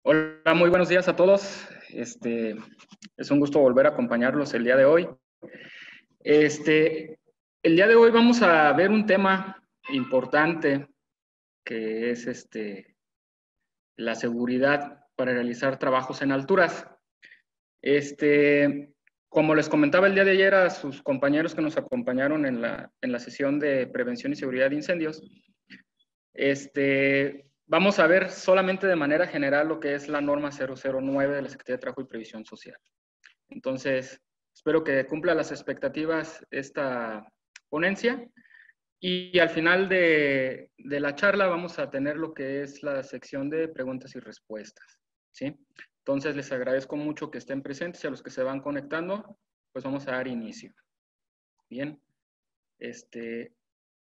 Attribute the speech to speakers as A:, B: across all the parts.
A: Hola, muy buenos días a todos. Es un gusto volver a acompañarlos el día de hoy. El día de hoy vamos a ver un tema importante que es la seguridad para realizar trabajos en alturas. Como les comentaba el día de ayer a sus compañeros que nos acompañaron en la sesión de prevención y seguridad de incendios, vamos a ver solamente de manera general lo que es la norma 009 de la Secretaría de Trabajo y Previsión Social. Entonces, espero que cumpla las expectativas esta ponencia y al final de la charla vamos a tener lo que es la sección de preguntas y respuestas, ¿sí? Entonces, les agradezco mucho que estén presentes y a los que se van conectando, pues vamos a dar inicio. Bien.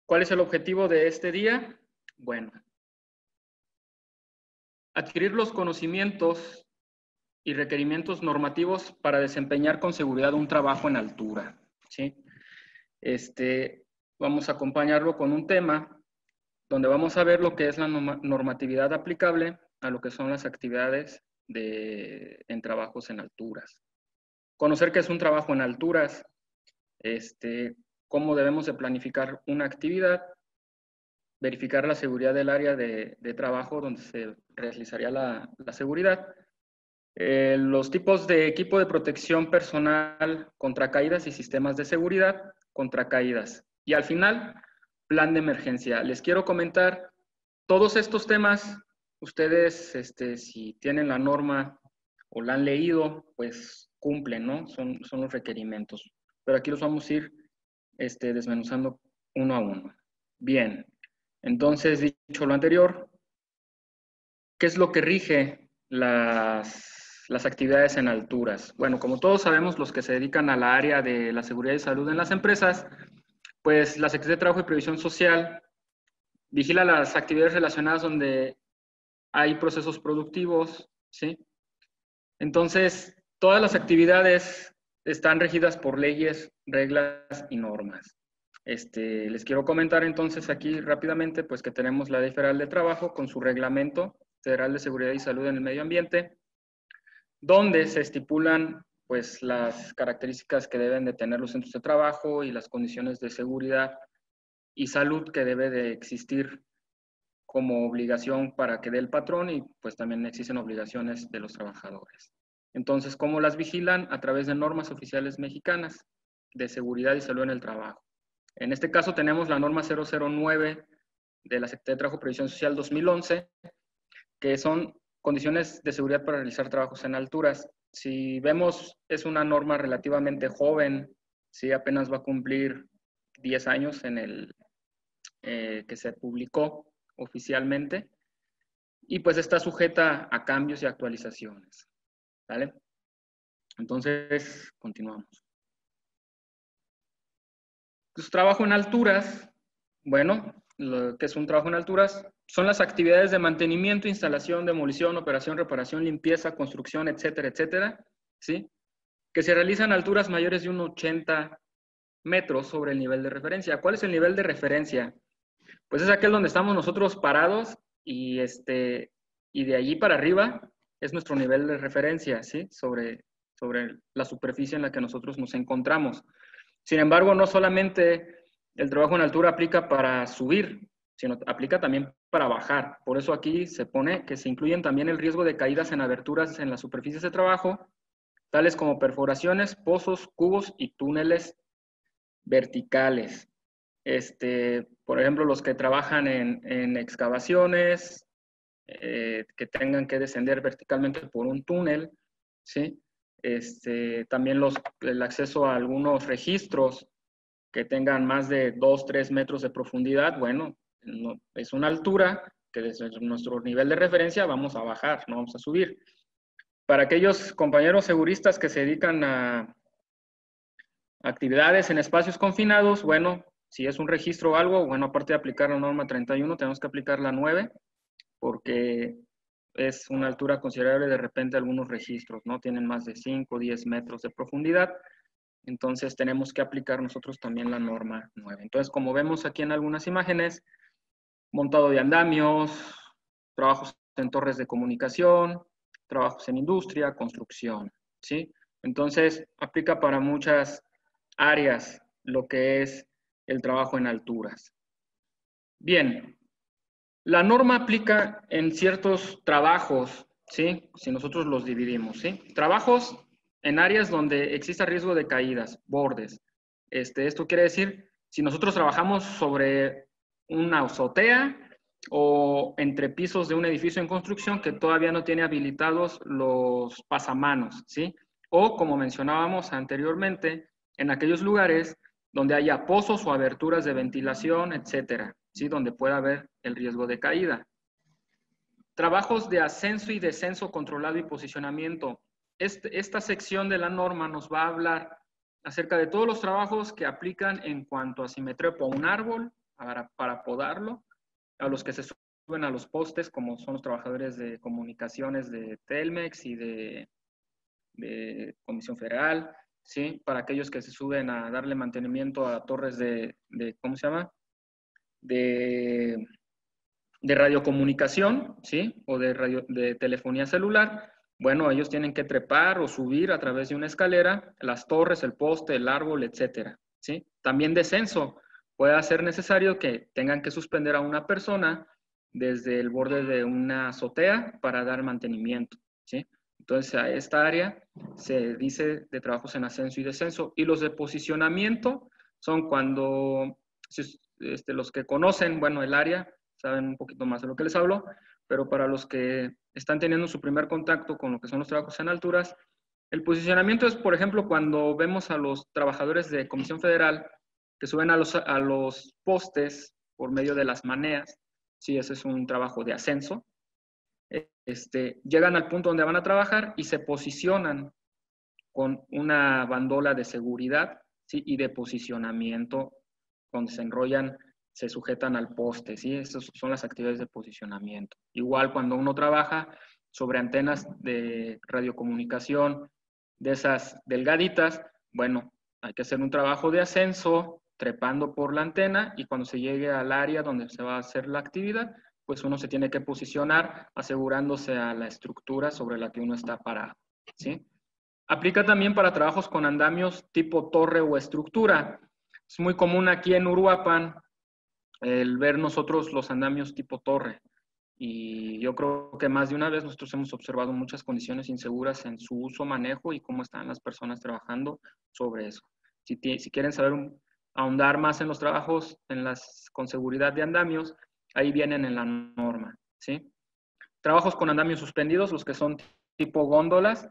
A: ¿Cuál es el objetivo de este día? Bueno, adquirir los conocimientos y requerimientos normativos para desempeñar con seguridad un trabajo en altura, ¿sí? Vamos a acompañarlo con un tema donde vamos a ver lo que es la normatividad aplicable a lo que son las actividades en trabajos en alturas. Conocer qué es un trabajo en alturas, cómo debemos de planificar una actividad, verificar la seguridad del área de trabajo donde se realizaría la seguridad, los tipos de equipo de protección personal contra caídas y sistemas de seguridad contra caídas. Y al final, plan de emergencia. Les quiero comentar todos estos temas. Ustedes, si tienen la norma o la han leído, pues cumplen, ¿no? Son los requerimientos. Pero aquí los vamos a ir desmenuzando uno a uno. Bien. Entonces, dicho lo anterior, ¿qué es lo que rige las actividades en alturas? Bueno, como todos sabemos, los que se dedican a la área de la seguridad y salud en las empresas, pues la Secretaría de Trabajo y Previsión Social vigila las actividades relacionadas donde hay procesos productivos, ¿sí? Entonces, todas las actividades están regidas por leyes, reglas y normas. Les quiero comentar entonces aquí rápidamente, pues que tenemos la Ley Federal de Trabajo con su reglamento Federal de Seguridad y Salud en el Medio Ambiente, donde se estipulan pues las características que deben de tener los centros de trabajo y las condiciones de seguridad y salud que debe de existir como obligación para que dé el patrón y pues también existen obligaciones de los trabajadores. Entonces, ¿cómo las vigilan? A través de normas oficiales mexicanas de seguridad y salud en el trabajo. En este caso tenemos la norma 009 de la Secretaría de Trabajo y Previsión Social 2011, que son condiciones de seguridad para realizar trabajos en alturas. Si vemos, es una norma relativamente joven, sí, apenas va a cumplir 10 años en el que se publicó oficialmente, y pues está sujeta a cambios y actualizaciones, ¿vale? Entonces, continuamos. Pues, trabajo en alturas, bueno, lo que es un trabajo en alturas, son las actividades de mantenimiento, instalación, demolición, operación, reparación, limpieza, construcción, etcétera, etcétera, ¿sí? Que se realizan a alturas mayores de 80 metros sobre el nivel de referencia. ¿Cuál es el nivel de referencia? Pues es aquel donde estamos nosotros parados y de allí para arriba es nuestro nivel de referencia, ¿sí? Sobre la superficie en la que nosotros nos encontramos. Sin embargo, no solamente el trabajo en altura aplica para subir, sino aplica también para bajar. Por eso aquí se pone que se incluyen también el riesgo de caídas en aberturas en las superficies de trabajo, tales como perforaciones, pozos, cubos y túneles verticales. Por ejemplo, los que trabajan en excavaciones, que tengan que descender verticalmente por un túnel, ¿sí? También el acceso a algunos registros que tengan más de 2, 3 metros de profundidad, bueno, no, es una altura que desde nuestro nivel de referencia vamos a bajar, no vamos a subir. Para aquellos compañeros seguristas que se dedican a actividades en espacios confinados, bueno, si es un registro o algo, bueno, aparte de aplicar la norma 31, tenemos que aplicar la 9, porque es una altura considerable, de repente algunos registros, ¿no? Tienen más de 5 o 10 metros de profundidad, entonces tenemos que aplicar nosotros también la norma 9. Entonces, como vemos aquí en algunas imágenes, montado de andamios, trabajos en torres de comunicación, trabajos en industria, construcción, ¿sí? Entonces, aplica para muchas áreas lo que es el trabajo en alturas. Bien, la norma aplica en ciertos trabajos, ¿sí? Si nosotros los dividimos, ¿sí? Trabajos en áreas donde exista riesgo de caídas, bordes. Esto quiere decir, si nosotros trabajamos sobre una azotea o entre pisos de un edificio en construcción que todavía no tiene habilitados los pasamanos, ¿sí? O, como mencionábamos anteriormente, en aquellos lugares donde haya pozos o aberturas de ventilación, etcétera, ¿sí? Donde pueda haber el riesgo de caída. Trabajos de ascenso y descenso controlado y posicionamiento. Esta sección de la norma nos va a hablar acerca de todos los trabajos que aplican en cuanto a si me trepo a un árbol para podarlo, a los que se suben a los postes, como son los trabajadores de comunicaciones de Telmex y de Comisión Federal, ¿sí? Para aquellos que se suben a darle mantenimiento a torres ¿cómo se llama? De radiocomunicación, ¿sí? O de telefonía celular. Bueno, ellos tienen que trepar o subir a través de una escalera las torres, el poste, el árbol, etcétera, ¿sí? También descenso. Puede ser necesario que tengan que suspender a una persona desde el borde de una azotea para dar mantenimiento, ¿sí? Entonces, a esta área se dice de trabajos en ascenso y descenso. Y los de posicionamiento son cuando los que conocen, bueno, el área, saben un poquito más de lo que les hablo, pero para los que están teniendo su primer contacto con lo que son los trabajos en alturas, el posicionamiento es, por ejemplo, cuando vemos a los trabajadores de Comisión Federal que suben a los postes por medio de las maneas, sí, ese es un trabajo de ascenso, llegan al punto donde van a trabajar y se posicionan con una bandola de seguridad, ¿sí? Y de posicionamiento, donde se enrollan, se sujetan al poste, ¿sí? Esas son las actividades de posicionamiento. Igual cuando uno trabaja sobre antenas de radiocomunicación, de esas delgaditas, bueno, hay que hacer un trabajo de ascenso, trepando por la antena, y cuando se llegue al área donde se va a hacer la actividad, pues uno se tiene que posicionar asegurándose a la estructura sobre la que uno está parado, ¿sí? Aplica también para trabajos con andamios tipo torre o estructura. Es muy común aquí en Uruapan el ver nosotros los andamios tipo torre. Y yo creo que más de una vez nosotros hemos observado muchas condiciones inseguras en su uso, manejo y cómo están las personas trabajando sobre eso. Si quieren saber ahondar más en los trabajos con seguridad de andamios, ahí vienen en la norma, ¿sí? Trabajos con andamios suspendidos, los que son tipo góndolas,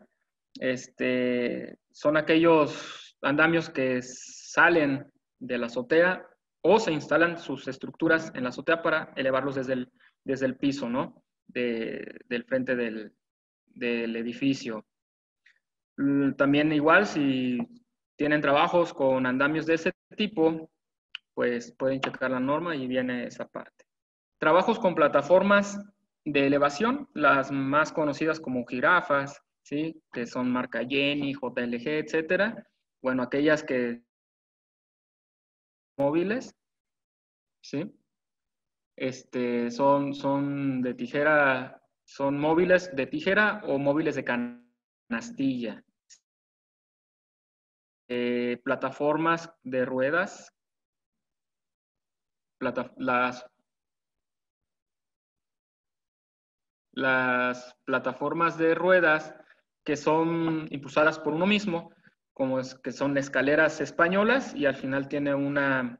A: son aquellos andamios que salen de la azotea o se instalan sus estructuras en la azotea para elevarlos desde el piso, ¿no? Del frente del edificio. También igual, si tienen trabajos con andamios de ese tipo, pues pueden checar la norma y viene esa parte. Trabajos con plataformas de elevación, las más conocidas como jirafas, ¿sí? Que son marca Jenny, JLG, etcétera. Bueno, aquellas que móviles, ¿sí? Son de tijera, son móviles de tijera o móviles de canastilla. Plataformas de ruedas, las plataformas de ruedas que son impulsadas por uno mismo, que son escaleras españolas y al final tiene una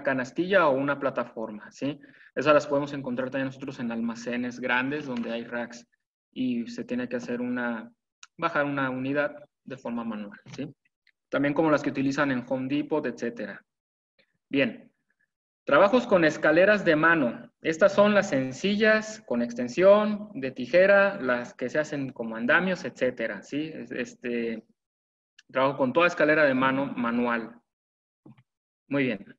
A: canastilla o una plataforma, ¿sí? Esas las podemos encontrar también nosotros en almacenes grandes donde hay racks y se tiene que bajar una unidad de forma manual, ¿sí? También como las que utilizan en Home Depot, etcétera. Bien, trabajos con escaleras de mano. Estas son las sencillas, con extensión, de tijera, las que se hacen como andamios, etcétera, ¿sí? Trabajo con toda escalera de mano manual. Muy bien.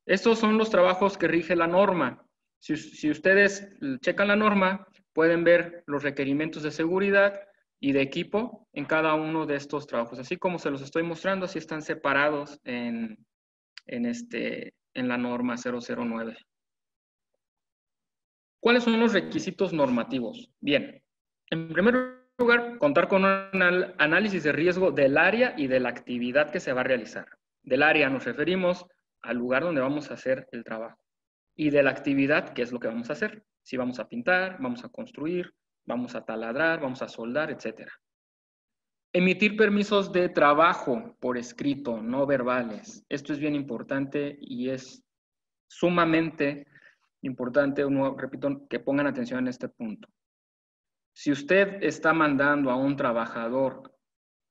A: Estos son los trabajos que rige la norma. Si ustedes checan la norma, pueden ver los requerimientos de seguridad y de equipo en cada uno de estos trabajos. Así como se los estoy mostrando, así están separados en la norma 009. ¿Cuáles son los requisitos normativos? Bien, En primer lugar, contar con un análisis de riesgo del área y de la actividad que se va a realizar. Del área nos referimos al lugar donde vamos a hacer el trabajo. Y de la actividad, ¿qué es lo que vamos a hacer? Si vamos a pintar, vamos a construir, vamos a taladrar, vamos a soldar, etc. Emitir permisos de trabajo por escrito, no verbales. Esto es bien importante y es sumamente importante, repito, que pongan atención en este punto. Si usted está mandando a un trabajador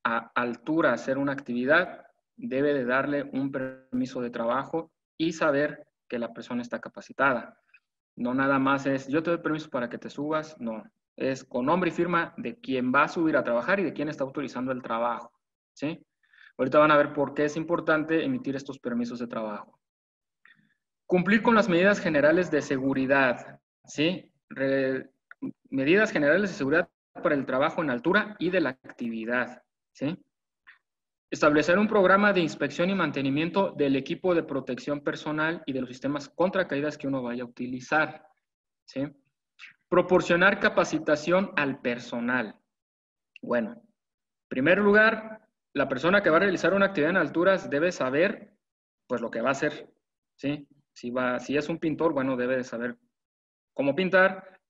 A: a altura a hacer una actividad, debe de darle un permiso de trabajo y saber que la persona está capacitada. No nada más es, yo te doy permiso para que te subas, no. Es con nombre y firma de quien va a subir a trabajar y de quién está autorizando el trabajo, ¿sí? Ahorita van a ver por qué es importante emitir estos permisos de trabajo. Cumplir con las medidas generales de seguridad, ¿sí? Medidas generales de seguridad para el trabajo en altura y de la actividad, ¿sí? Establecer un programa de inspección y mantenimiento del equipo de protección personal y de los sistemas contra caídas que uno vaya a utilizar, ¿sí? Proporcionar capacitación al personal. Bueno, en primer lugar, la persona que va a realizar una actividad en alturas debe saber, pues, lo que va a hacer, ¿sí? Si es un pintor, bueno, debe de saber cómo pintar,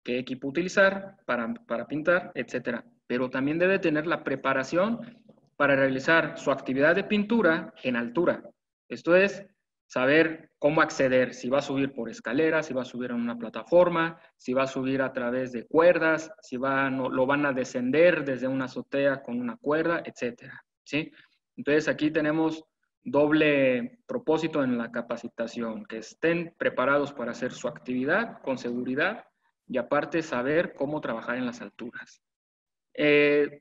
A: qué equipo utilizar para pintar, etcétera. Pero también debe tener la preparación para realizar su actividad de pintura en altura. Esto es, saber cómo acceder, si va a subir por escaleras, si va a subir en una plataforma, si va a subir a través de cuerdas, si lo van a descender desde una azotea con una cuerda, etcétera, ¿sí? Entonces aquí tenemos doble propósito en la capacitación, que estén preparados para hacer su actividad con seguridad y aparte saber cómo trabajar en las alturas.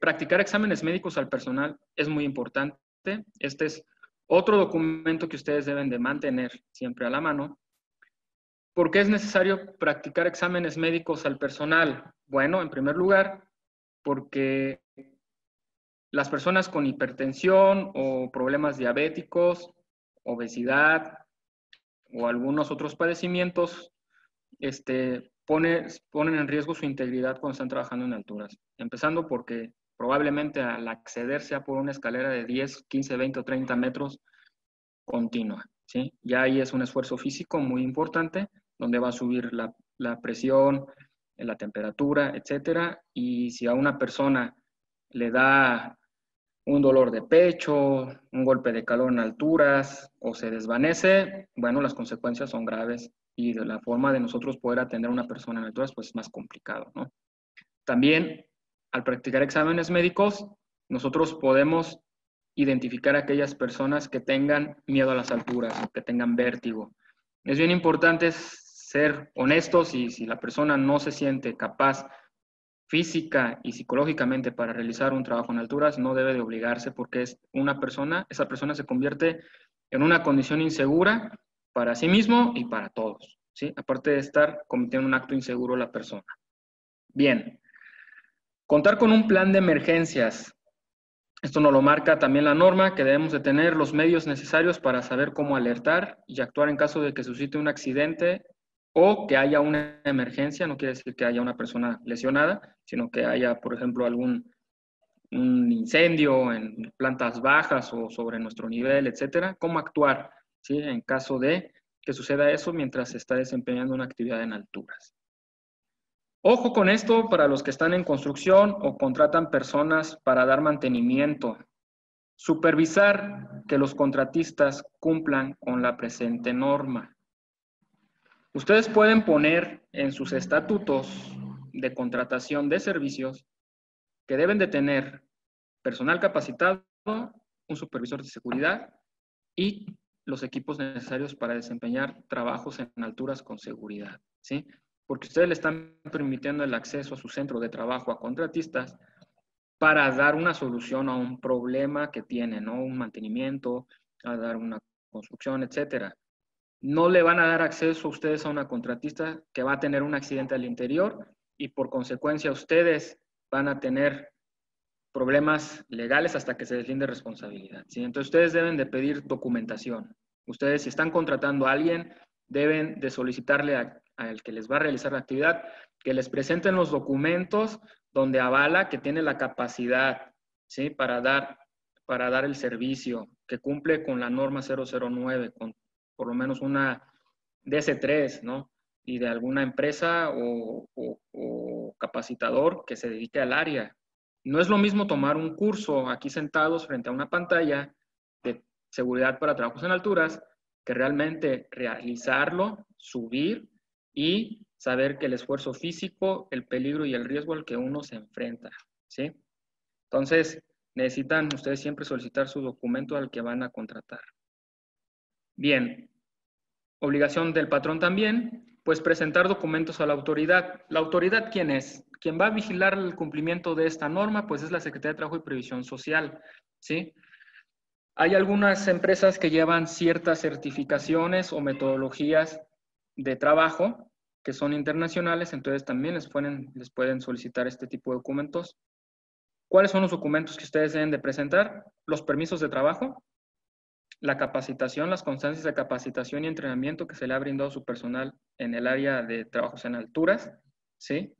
A: Practicar exámenes médicos al personal es muy importante. Este es otro documento que ustedes deben de mantener siempre a la mano. ¿Por qué es necesario practicar exámenes médicos al personal? Bueno, en primer lugar, porque las personas con hipertensión o problemas diabéticos, obesidad o algunos otros padecimientos, ponen en riesgo su integridad cuando están trabajando en alturas. Empezando porque probablemente al acceder sea por una escalera de 10, 15, 20 o 30 metros continua, ¿sí? Ya ahí es un esfuerzo físico muy importante, donde va a subir la presión, la temperatura, etcétera. Y si a una persona le da un dolor de pecho, un golpe de calor en alturas o se desvanece, bueno, las consecuencias son graves y de la forma de nosotros poder atender a una persona en alturas, pues es más complicado, ¿no? También, al practicar exámenes médicos, nosotros podemos identificar a aquellas personas que tengan miedo a las alturas, que tengan vértigo. Es bien importante ser honestos y si la persona no se siente capaz física y psicológicamente para realizar un trabajo en alturas, no debe de obligarse porque esa persona se convierte en una condición insegura para sí mismo y para todos, ¿sí? Aparte de estar cometiendo un acto inseguro la persona. Bien, contar con un plan de emergencias. Esto nos lo marca también la norma, que debemos de tener los medios necesarios para saber cómo alertar y actuar en caso de que suscite un accidente o que haya una emergencia. No quiere decir que haya una persona lesionada, sino que haya, por ejemplo, un incendio en plantas bajas o sobre nuestro nivel, etcétera. Cómo actuar, ¿sí? En caso de que suceda eso mientras se está desempeñando una actividad en alturas. Ojo con esto para los que están en construcción o contratan personas para dar mantenimiento. Supervisar que los contratistas cumplan con la presente norma. Ustedes pueden poner en sus estatutos de contratación de servicios que deben de tener personal capacitado, un supervisor de seguridad y los equipos necesarios para desempeñar trabajos en alturas con seguridad, ¿sí? Porque ustedes le están permitiendo el acceso a su centro de trabajo a contratistas para dar una solución a un problema que tienen, ¿no? Un mantenimiento, a dar una construcción, etcétera. No le van a dar acceso a ustedes a una contratista que va a tener un accidente al interior y por consecuencia ustedes van a tener problemas legales hasta que se deslinde responsabilidad, ¿sí? Entonces ustedes deben de pedir documentación. Ustedes si están contratando a alguien, deben de solicitarle al que les va a realizar la actividad, que les presenten los documentos donde avala que tiene la capacidad, ¿sí? Para dar el servicio, que cumple con la norma 009, con por lo menos una DS3, ¿no? Y de alguna empresa o capacitador que se dedique al área. No es lo mismo tomar un curso aquí sentados frente a una pantalla de seguridad para trabajos en alturas que realmente realizarlo, subir y saber que el esfuerzo físico, el peligro y el riesgo al que uno se enfrenta, ¿sí? Entonces, necesitan ustedes siempre solicitar su documento al que van a contratar. Bien, obligación del patrón también, pues presentar documentos a la autoridad. ¿La autoridad quién es? Quien va a vigilar el cumplimiento de esta norma, pues es la Secretaría de Trabajo y Previsión Social, ¿sí? Hay algunas empresas que llevan ciertas certificaciones o metodologías de trabajo que son internacionales, entonces también les pueden solicitar este tipo de documentos. ¿Cuáles son los documentos que ustedes deben de presentar? Los permisos de trabajo, la capacitación, las constancias de capacitación y entrenamiento que se le ha brindado a su personal en el área de trabajos en alturas, ¿sí?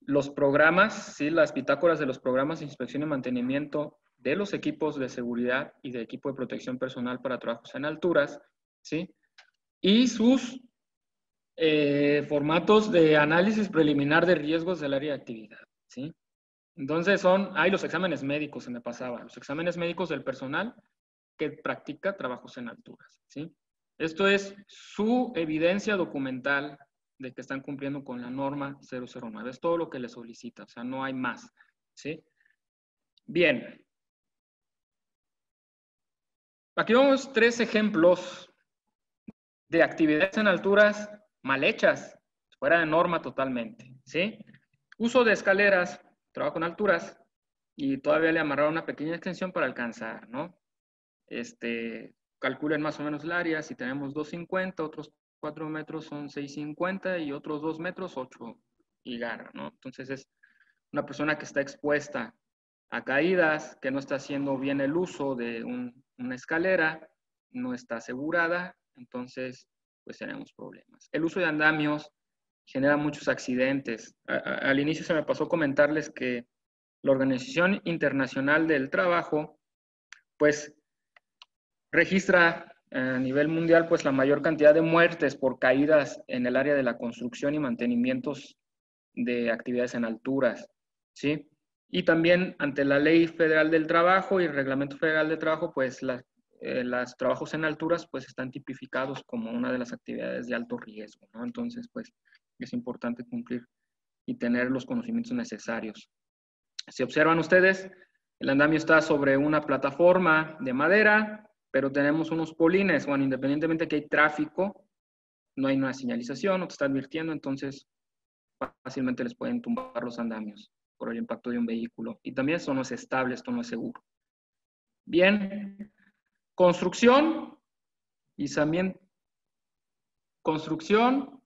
A: Los programas, ¿sí? Las bitácoras de los programas de inspección y mantenimiento de los equipos de seguridad y de equipo de protección personal para trabajos en alturas, ¿sí? Y sus formatos de análisis preliminar de riesgos del área de actividad, ¿sí? Entonces los exámenes médicos, se me pasaba, los exámenes médicos del personal que practica trabajos en alturas, ¿sí? Esto es su evidencia documental de que están cumpliendo con la norma 009. Es todo lo que le solicita, o sea, no hay más, ¿sí? Bien. Aquí vemos 3 ejemplos de actividades en alturas mal hechas, fuera de norma totalmente, ¿sí? Uso de escaleras, trabajo en alturas, y todavía le amarraron una pequeña extensión para alcanzar, ¿no? Calculen más o menos el área, si tenemos 250, otros 4 metros son 650 y otros 2 metros 8 y garra, ¿no? Entonces es una persona que está expuesta a caídas, que no está haciendo bien el uso de una escalera, no está asegurada, entonces pues tenemos problemas. El uso de andamios genera muchos accidentes. Al inicio se me pasó comentarles que la Organización Internacional del Trabajo pues registra a nivel mundial pues la mayor cantidad de muertes por caídas en el área de la construcción y mantenimientos de actividades en alturas, ¿sí? Y también ante la Ley Federal del Trabajo y el Reglamento Federal de Trabajo, pues los trabajos en alturas pues están tipificados como una de las actividades de alto riesgo, ¿no? Entonces, pues es importante cumplir y tener los conocimientos necesarios. Si observan ustedes, el andamio está sobre una plataforma de madera, pero tenemos unos polines, bueno, independientemente que hay tráfico, no hay una señalización, no te está advirtiendo, entonces fácilmente les pueden tumbar los andamios por el impacto de un vehículo. Y también esto no es estable, esto no es seguro. Bien, construcción y también construcción.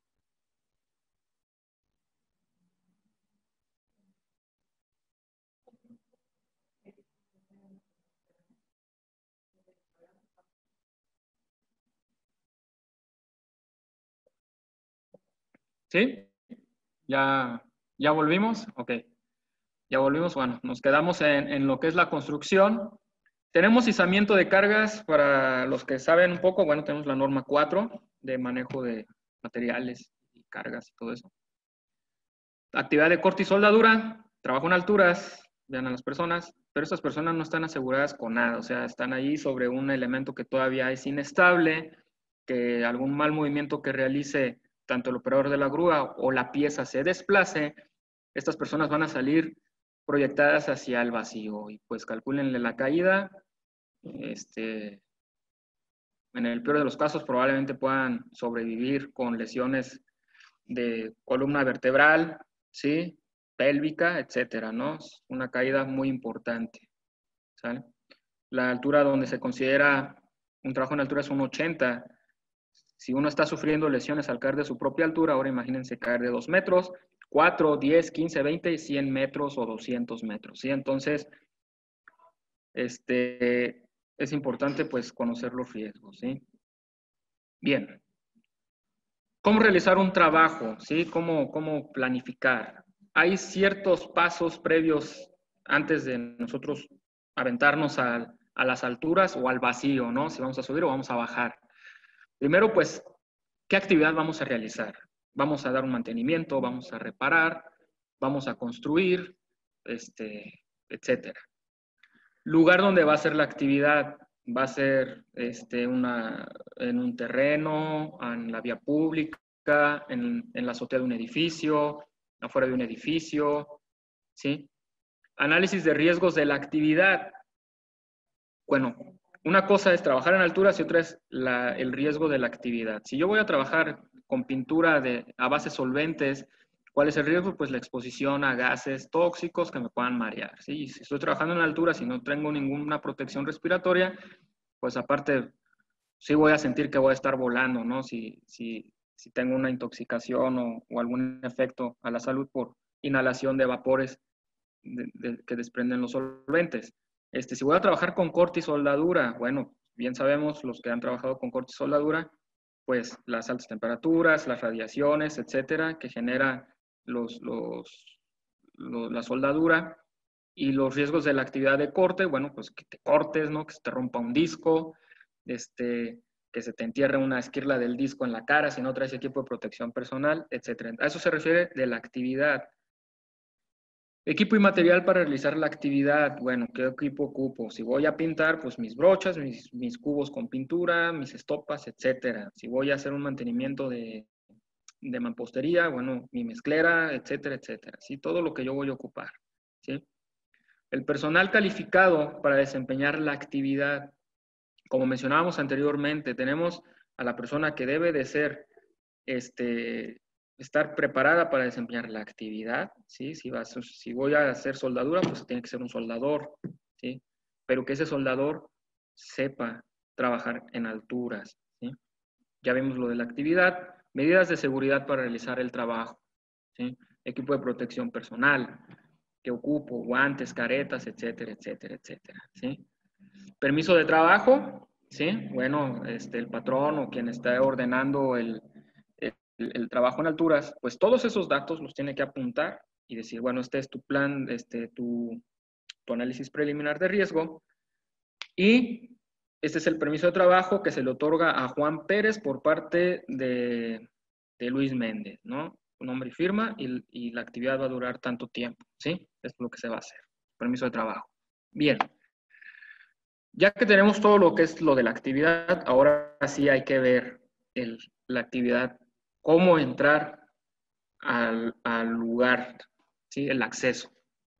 A: ¿Sí? ¿Ya volvimos? Ok. Ya volvimos. Bueno, nos quedamos en lo que es la construcción. Tenemos izamiento de cargas para los que saben un poco. Bueno, tenemos la norma 4 de manejo de materiales y cargas y todo eso. Actividad de corte y soldadura, trabajo en alturas, vean a las personas, pero estas personas no están aseguradas con nada, o sea, están ahí sobre un elemento que todavía es inestable, que algún mal movimiento que realice tanto el operador de la grúa o la pieza se desplace, estas personas van a salir proyectadas hacia el vacío y pues calcúlenle la caída, en el peor de los casos probablemente puedan sobrevivir con lesiones de columna vertebral, ¿sí? Pélvica, etcétera, ¿no? Es una caída muy importante, ¿sale? La altura donde se considera un trabajo en altura es un 80. Si uno está sufriendo lesiones al caer de su propia altura, ahora imagínense caer de 2 metros, 4, 10, 15, 20, 100 metros o 200 metros, ¿sí? Entonces, es importante pues conocer los riesgos, ¿sí? Bien. ¿Cómo realizar un trabajo? ¿Sí? ¿Cómo planificar? Hay ciertos pasos previos antes de nosotros aventarnos a las alturas o al vacío, ¿no? Si vamos a subir o vamos a bajar. Primero, pues, ¿qué actividad vamos a realizar? Vamos a dar un mantenimiento, vamos a reparar, vamos a construir, etcétera. Lugar donde va a ser la actividad, va a ser en un terreno, en la vía pública, en la azotea de un edificio, afuera de un edificio, ¿sí? Análisis de riesgos de la actividad. Bueno, una cosa es trabajar en alturas y otra es el riesgo de la actividad. Si yo voy a trabajar con pintura a base solventes, ¿cuál es el riesgo? Pues la exposición a gases tóxicos que me puedan marear. ¿Sí? Si estoy trabajando en alturas y no tengo ninguna protección respiratoria, pues aparte sí voy a sentir que voy a estar volando, ¿no? Si tengo una intoxicación o algún efecto a la salud por inhalación de vapores que desprenden los solventes. Si voy a trabajar con corte y soldadura, bueno, bien sabemos los que han trabajado con corte y soldadura, pues las altas temperaturas, las radiaciones, etcétera, que genera la soldadura y los riesgos de la actividad de corte, bueno, pues que te cortes, ¿no? Que se te rompa un disco, que se te entierre una esquirla del disco en la cara si no traes equipo de protección personal, etcétera. A eso se refiere de la actividad. Equipo y material para realizar la actividad. Bueno, ¿qué equipo ocupo? Si voy a pintar, pues mis brochas, mis cubos con pintura, mis estopas, etcétera. Si voy a hacer un mantenimiento de mampostería, bueno, mi mezclera, etcétera, etcétera. ¿Sí? Todo lo que yo voy a ocupar. ¿Sí? El personal calificado para desempeñar la actividad. Como mencionábamos anteriormente, tenemos a la persona que debe de ser estar preparada para desempeñar la actividad, ¿sí? Si voy a hacer soldadura, pues tiene que ser un soldador, ¿sí? Pero que ese soldador sepa trabajar en alturas, ¿sí? Ya vimos lo de la actividad, medidas de seguridad para realizar el trabajo, ¿sí? Equipo de protección personal, que ocupo, guantes, caretas, etcétera, etcétera, etcétera, ¿sí? Permiso de trabajo, ¿sí? Bueno, el patrón o quien está ordenando el trabajo en alturas, pues todos esos datos los tiene que apuntar y decir, bueno, este es tu plan, tu análisis preliminar de riesgo y este es el permiso de trabajo que se le otorga a Juan Pérez por parte de Luis Méndez, ¿no? Su nombre y firma y la actividad va a durar tanto tiempo, ¿sí? Esto es lo que se va a hacer, permiso de trabajo. Bien. Ya que tenemos todo lo que es lo de la actividad, ahora sí hay que ver la actividad, cómo entrar al lugar, ¿sí? El acceso.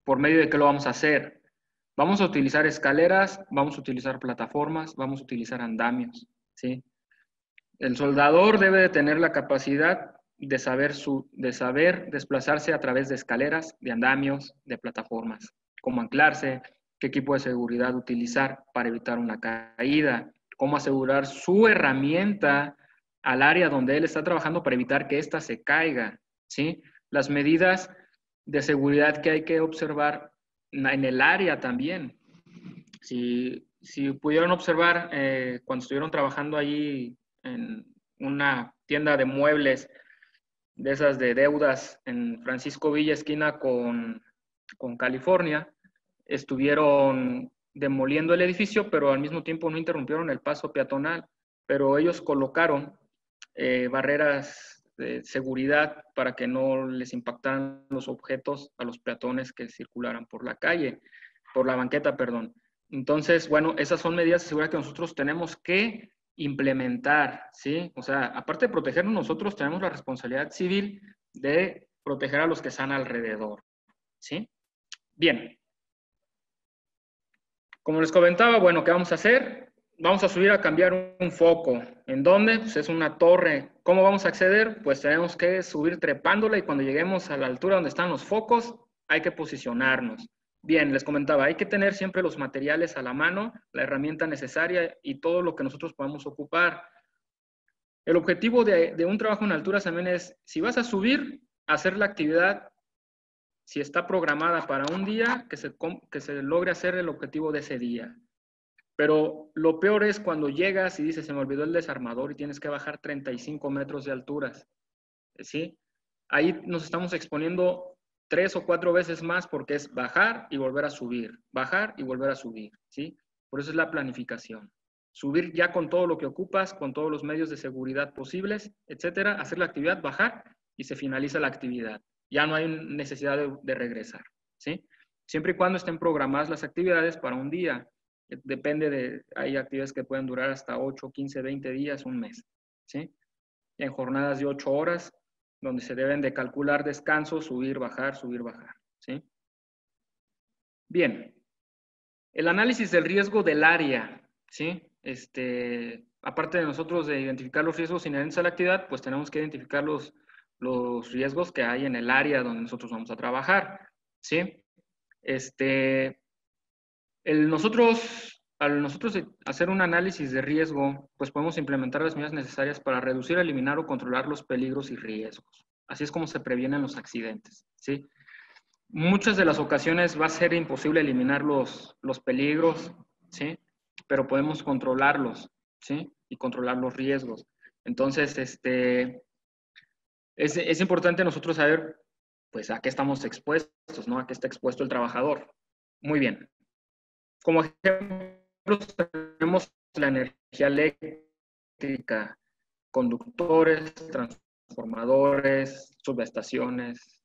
A: ¿Por medio de qué lo vamos a hacer? Vamos a utilizar escaleras, vamos a utilizar plataformas, vamos a utilizar andamios, ¿sí? El soldador debe de tener la capacidad de saber desplazarse a través de escaleras, de andamios, de plataformas, cómo anclarse, qué equipo de seguridad utilizar para evitar una caída, cómo asegurar su herramienta al área donde él está trabajando para evitar que ésta se caiga, ¿sí? Las medidas de seguridad que hay que observar en el área también. Si pudieron observar cuando estuvieron trabajando allí en una tienda de muebles de esas de deudas en Francisco Villa, esquina con California, estuvieron demoliendo el edificio, pero al mismo tiempo no interrumpieron el paso peatonal, pero ellos colocaron barreras de seguridad para que no les impactaran los objetos a los peatones que circularan por la calle, por la banqueta, perdón. Entonces, bueno, esas son medidas de seguridad que nosotros tenemos que implementar, ¿sí? O sea, aparte de protegernos nosotros, tenemos la responsabilidad civil de proteger a los que están alrededor, ¿sí? Bien. Como les comentaba, bueno, ¿qué vamos a hacer? Vamos a subir a cambiar un foco. ¿En dónde? Pues es una torre. ¿Cómo vamos a acceder? Pues tenemos que subir trepándola y cuando lleguemos a la altura donde están los focos, hay que posicionarnos. Bien, les comentaba, hay que tener siempre los materiales a la mano, la herramienta necesaria y todo lo que nosotros podamos ocupar. El objetivo de un trabajo en alturas también es, si vas a subir, hacer la actividad, si está programada para un día, que se logre hacer el objetivo de ese día. Pero lo peor es cuando llegas y dices, se me olvidó el desarmador y tienes que bajar 35 metros de alturas, ¿sí? Ahí nos estamos exponiendo 3 o 4 veces más porque es bajar y volver a subir, bajar y volver a subir, ¿sí? Por eso es la planificación. Subir ya con todo lo que ocupas, con todos los medios de seguridad posibles, etcétera, hacer la actividad, bajar y se finaliza la actividad. Ya no hay necesidad de regresar, ¿sí? Siempre y cuando estén programadas las actividades para un día. Depende hay actividades que pueden durar hasta 8, 15, 20 días, un mes, ¿sí? En jornadas de 8 horas, donde se deben de calcular descansos, subir, bajar, ¿sí? Bien, el análisis del riesgo del área, ¿sí? Aparte de nosotros de identificar los riesgos inherentes a la actividad, pues tenemos que identificar los riesgos que hay en el área donde nosotros vamos a trabajar, ¿sí? Al nosotros hacer un análisis de riesgo, pues podemos implementar las medidas necesarias para reducir, eliminar o controlar los peligros y riesgos. Así es como se previenen los accidentes, ¿sí? Muchas de las ocasiones va a ser imposible eliminar los peligros, ¿sí? Pero podemos controlarlos, ¿sí? Y controlar los riesgos. Entonces, es importante nosotros saber, pues, a qué estamos expuestos, ¿no? A qué está expuesto el trabajador. Muy bien. Como ejemplos tenemos la energía eléctrica, conductores, transformadores, subestaciones.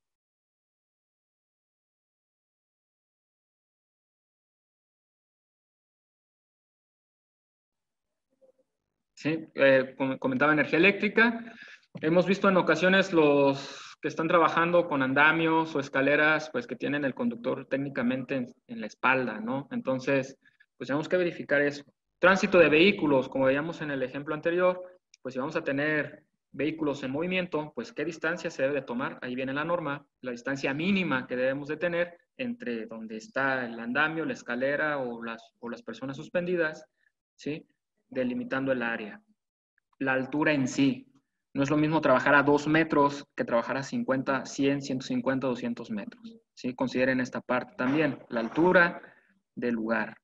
A: ¿Sí? Comentaba energía eléctrica. Hemos visto en ocasiones los que están trabajando con andamios o escaleras, pues que tienen el conductor técnicamente en la espalda, ¿no? Entonces, pues tenemos que verificar eso. Tránsito de vehículos, como veíamos en el ejemplo anterior, pues si vamos a tener vehículos en movimiento, pues qué distancia se debe de tomar. Ahí viene la norma, la distancia mínima que debemos de tener entre donde está el andamio, la escalera o las personas suspendidas, ¿sí? Delimitando el área. La altura en sí. No es lo mismo trabajar a 2 metros que trabajar a 50, 100, 150, 200 metros. ¿Sí? Consideren esta parte también, la altura del lugar.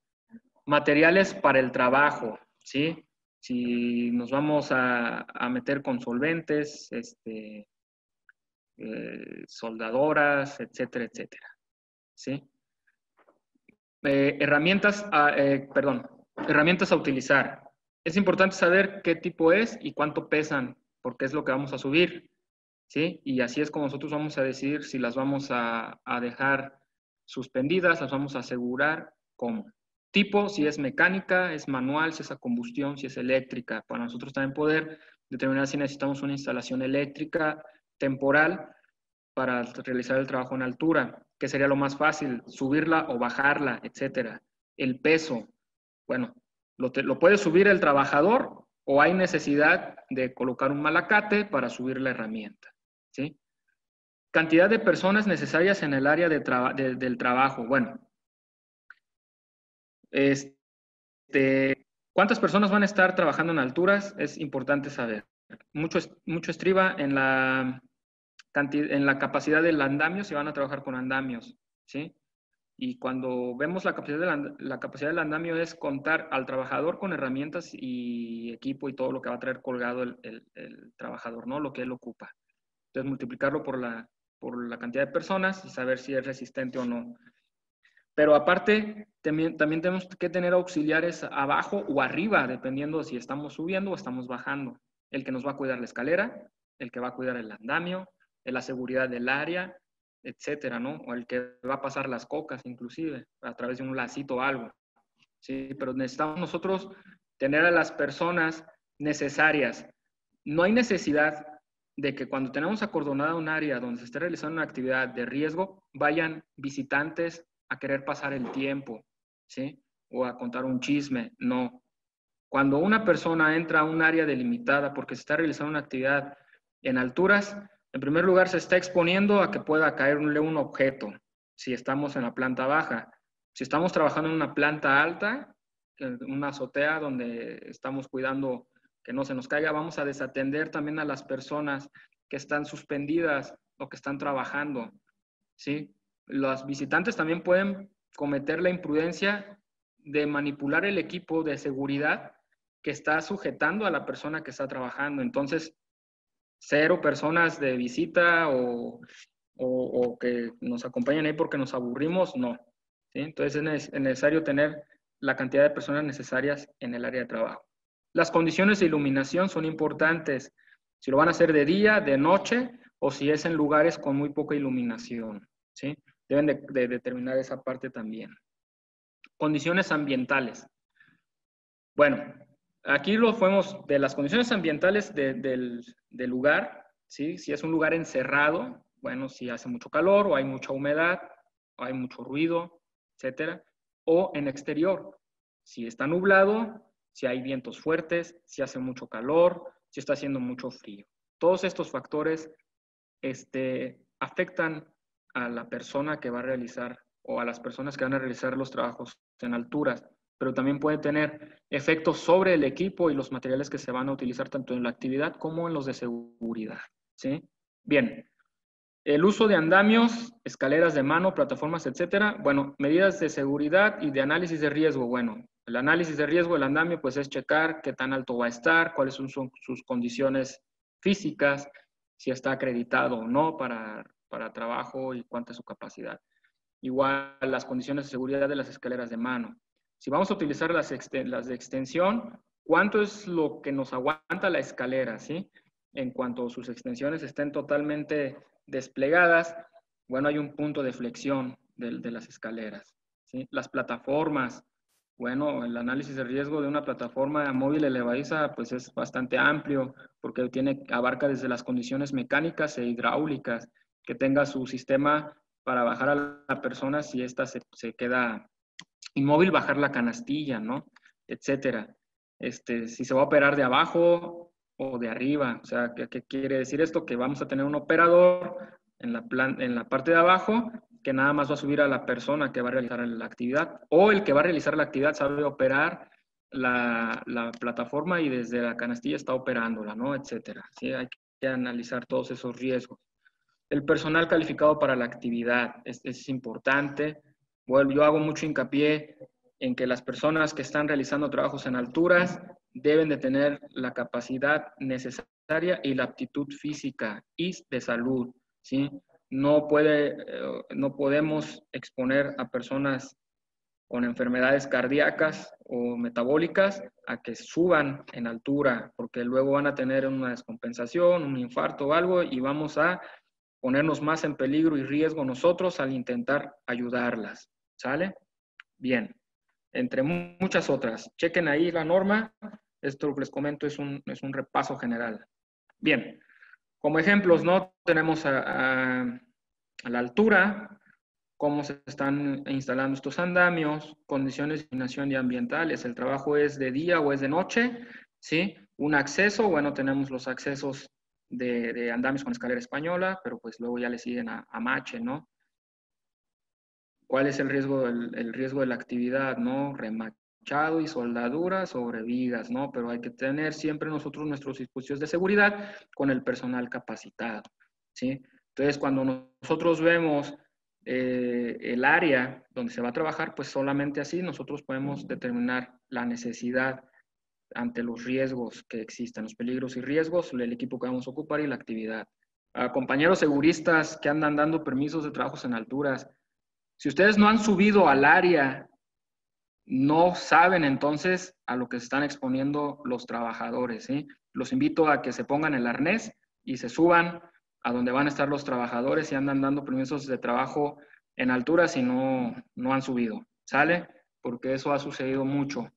A: Materiales para el trabajo, ¿sí? Si nos vamos a meter con solventes, soldadoras, etcétera, etcétera, ¿sí? Herramientas a utilizar. Es importante saber qué tipo es y cuánto pesan, porque es lo que vamos a subir, ¿sí? Y así es como nosotros vamos a decidir si las vamos a dejar suspendidas, las vamos a asegurar, cómo. Tipo, si es mecánica, es manual, si es a combustión, si es eléctrica. Para nosotros también poder determinar si necesitamos una instalación eléctrica temporal para realizar el trabajo en altura, que sería lo más fácil, subirla o bajarla, etcétera. El peso, bueno, lo puede subir el trabajador o hay necesidad de colocar un malacate para subir la herramienta, ¿sí? Cantidad de personas necesarias en el área del trabajo. Bueno, ¿cuántas personas van a estar trabajando en alturas? Es importante saber. Mucho estriba en la capacidad del andamio, si van a trabajar con andamios, ¿sí? Y cuando vemos la capacidad del andamio es contar al trabajador con herramientas y equipo y todo lo que va a traer colgado el trabajador, ¿no? Lo que él ocupa. Entonces, multiplicarlo por la cantidad de personas y saber si es resistente o no. Pero aparte, también tenemos que tener auxiliares abajo o arriba, dependiendo de si estamos subiendo o estamos bajando. El que nos va a cuidar la escalera, el que va a cuidar el andamio, la seguridad del área, etcétera, ¿no? O el que va a pasar las cocas, inclusive, a través de un lacito o algo. Sí, pero necesitamos nosotros tener a las personas necesarias. No hay necesidad de que cuando tenemos acordonada un área donde se esté realizando una actividad de riesgo, vayan visitantes a querer pasar el tiempo, ¿sí? O a contar un chisme. No. Cuando una persona entra a un área delimitada porque se está realizando una actividad en alturas, en primer lugar se está exponiendo a que pueda caerle un objeto, si estamos en la planta baja. Si estamos trabajando en una planta alta, en una azotea donde estamos cuidando que no se nos caiga, vamos a desatender también a las personas que están suspendidas o que están trabajando, ¿sí? Los visitantes también pueden cometer la imprudencia de manipular el equipo de seguridad que está sujetando a la persona que está trabajando. Entonces, 0 personas de visita o que nos acompañen ahí porque nos aburrimos, no. ¿Sí? Entonces es necesario tener la cantidad de personas necesarias en el área de trabajo. Las condiciones de iluminación son importantes. Si lo van a hacer de día, de noche, o si es en lugares con muy poca iluminación. ¿Sí? Deben de determinar esa parte también. Condiciones ambientales. Bueno, aquí lo fuimos de las condiciones ambientales del lugar, ¿sí? Si es un lugar encerrado, bueno, si hace mucho calor o hay mucha humedad, o hay mucho ruido, etcétera. O en exterior, si está nublado, si hay vientos fuertes, si hace mucho calor, si está haciendo mucho frío. Todos estos factores afectan a la persona que va a realizar o a las personas que van a realizar los trabajos en alturas, pero también puede tener efectos sobre el equipo y los materiales que se van a utilizar tanto en la actividad como en los de seguridad. ¿Sí? Bien, el uso de andamios, escaleras de mano, plataformas, etcétera. Bueno, medidas de seguridad y de análisis de riesgo. Bueno, el análisis de riesgo del andamio pues es checar qué tan alto va a estar, cuáles son sus condiciones físicas, si está acreditado o no para trabajo y cuánta es su capacidad. Igual las condiciones de seguridad de las escaleras de mano. Si vamos a utilizar las de extensión, ¿cuánto es lo que nos aguanta la escalera? ¿Sí? En cuanto sus extensiones estén totalmente desplegadas, bueno, hay un punto de flexión de las escaleras. ¿Sí? Las plataformas, bueno, el análisis de riesgo de una plataforma móvil elevadiza pues es bastante amplio porque abarca desde las condiciones mecánicas e hidráulicas, que tenga su sistema para bajar a la persona si ésta se queda inmóvil, bajar la canastilla, ¿no? Etcétera. Si se va a operar de abajo o de arriba, o sea, ¿qué quiere decir esto? Que vamos a tener un operador en la parte de abajo que nada más va a subir a la persona que va a realizar la actividad, o el que va a realizar la actividad sabe operar la plataforma y desde la canastilla está operándola, ¿no? Etcétera. ¿Sí? Hay que analizar todos esos riesgos. El personal calificado para la actividad es importante. Bueno, yo hago mucho hincapié en que las personas que están realizando trabajos en alturas deben de tener la capacidad necesaria y la aptitud física y de salud, ¿sí? No podemos exponer a personas con enfermedades cardíacas o metabólicas a que suban en altura, porque luego van a tener una descompensación, un infarto o algo, y vamos a ponernos más en peligro y riesgo nosotros al intentar ayudarlas. ¿Sale? Bien. Entre muchas otras. Chequen ahí la norma. Esto que les comento es un repaso general. Bien. Como ejemplos, ¿no? Tenemos a la altura, cómo se están instalando estos andamios, condiciones de iluminación y ambientales. El trabajo es de día o es de noche, ¿sí? Un acceso, bueno, tenemos los accesos de andamios con escalera española, pero pues luego ya le siguen a mache, ¿no? ¿Cuál es el riesgo? El riesgo de la actividad, ¿no? Remachado y soldadura sobre vigas, ¿no? Pero hay que tener siempre nosotros nuestros dispositivos de seguridad con el personal capacitado, ¿sí? Entonces, cuando nosotros vemos el área donde se va a trabajar, pues solamente así nosotros podemos determinar la necesidad ante los riesgos que existan, los peligros y riesgos, el equipo que vamos a ocupar y la actividad. A compañeros seguristas que andan dando permisos de trabajos en alturas, si ustedes no han subido al área, no saben entonces a lo que se están exponiendo los trabajadores, ¿sí? Los invito a que se pongan el arnés y se suban a donde van a estar los trabajadores y andan dando permisos de trabajo en alturas y no han subido, ¿sale? Porque eso ha sucedido mucho,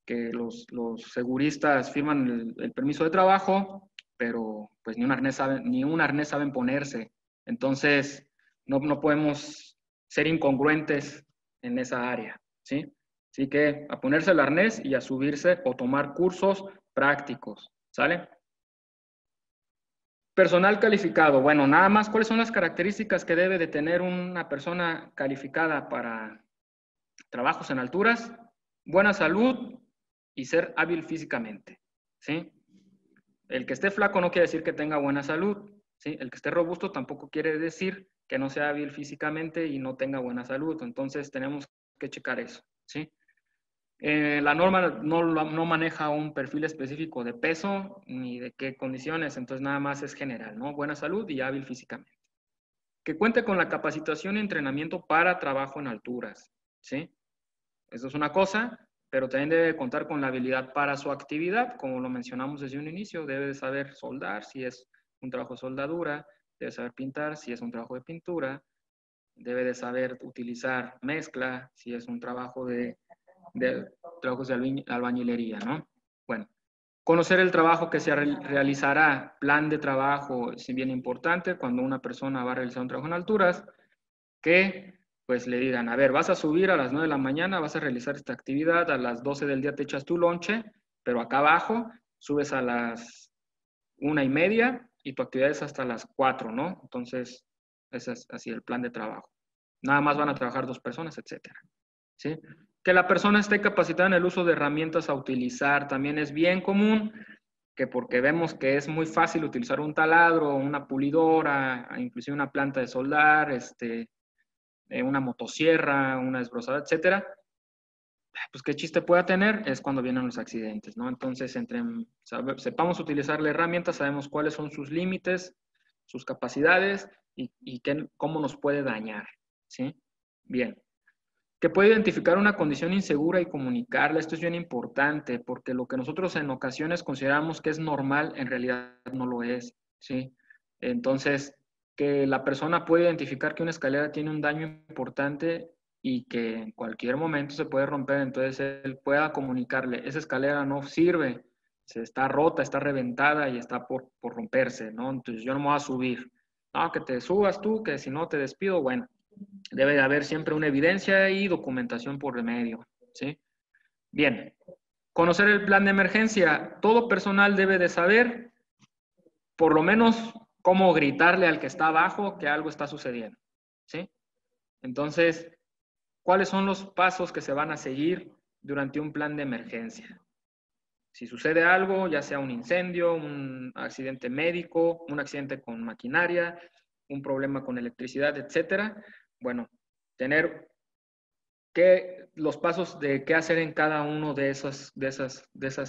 A: que los seguristas firman el permiso de trabajo, pero pues ni un arnés saben ponerse. Entonces, no podemos ser incongruentes en esa área, ¿sí? Así que a ponerse el arnés y a subirse o tomar cursos prácticos, ¿sale? Personal calificado. Bueno, nada más, ¿cuáles son las características que debe de tener una persona calificada para trabajos en alturas? Buena salud y ser hábil físicamente, ¿sí? El que esté flaco no quiere decir que tenga buena salud, ¿sí? El que esté robusto tampoco quiere decir que no sea hábil físicamente y no tenga buena salud. Entonces tenemos que checar eso, ¿sí? La norma no maneja un perfil específico de peso ni de qué condiciones, entonces nada más es general, ¿no? Buena salud y hábil físicamente. Que cuente con la capacitación y entrenamiento para trabajo en alturas, ¿sí? Eso es una cosa, pero también debe contar con la habilidad para su actividad, como lo mencionamos desde un inicio, debe de saber soldar si es un trabajo de soldadura, debe saber pintar si es un trabajo de pintura, debe de saber utilizar mezcla si es un trabajo de trabajos de albañilería, ¿no? Bueno, conocer el trabajo que se realizará, plan de trabajo es bien importante cuando una persona va a realizar un trabajo en alturas, que pues le digan, a ver, vas a subir a las 9 de la mañana, vas a realizar esta actividad, a las 12 del día te echas tu lonche, pero acá abajo subes a las 1:30 y tu actividad es hasta las 4, ¿no? Entonces, ese es así el plan de trabajo. Nada más van a trabajar 2 personas, etcétera. ¿Sí? Que la persona esté capacitada en el uso de herramientas a utilizar. También es bien común que porque vemos que es muy fácil utilizar un taladro, una pulidora, inclusive una planta de soldar, una motosierra, una desbrozadora, etcétera, pues qué chiste pueda tener es cuando vienen los accidentes, ¿no? Entonces, sepamos utilizar la herramienta, sabemos cuáles son sus límites, sus capacidades y cómo nos puede dañar, ¿sí? Bien. Que puede identificar una condición insegura y comunicarla. Esto es bien importante porque lo que nosotros en ocasiones consideramos que es normal, en realidad no lo es, ¿sí? Entonces, que la persona puede identificar que una escalera tiene un daño importante y que en cualquier momento se puede romper, entonces él pueda comunicarle, esa escalera no sirve, se está rota, está reventada y está por romperse, ¿no? Entonces yo no me voy a subir. No, que te subas tú, que si no te despido, bueno. Debe de haber siempre una evidencia y documentación por medio, ¿sí? Bien, conocer el plan de emergencia. Todo personal debe de saber, por lo menos, cómo gritarle al que está abajo que algo está sucediendo, ¿sí? Entonces, ¿cuáles son los pasos que se van a seguir durante un plan de emergencia? Si sucede algo, ya sea un incendio, un accidente médico, un accidente con maquinaria, un problema con electricidad, etcétera, bueno, tener los pasos de qué hacer en cada uno de esas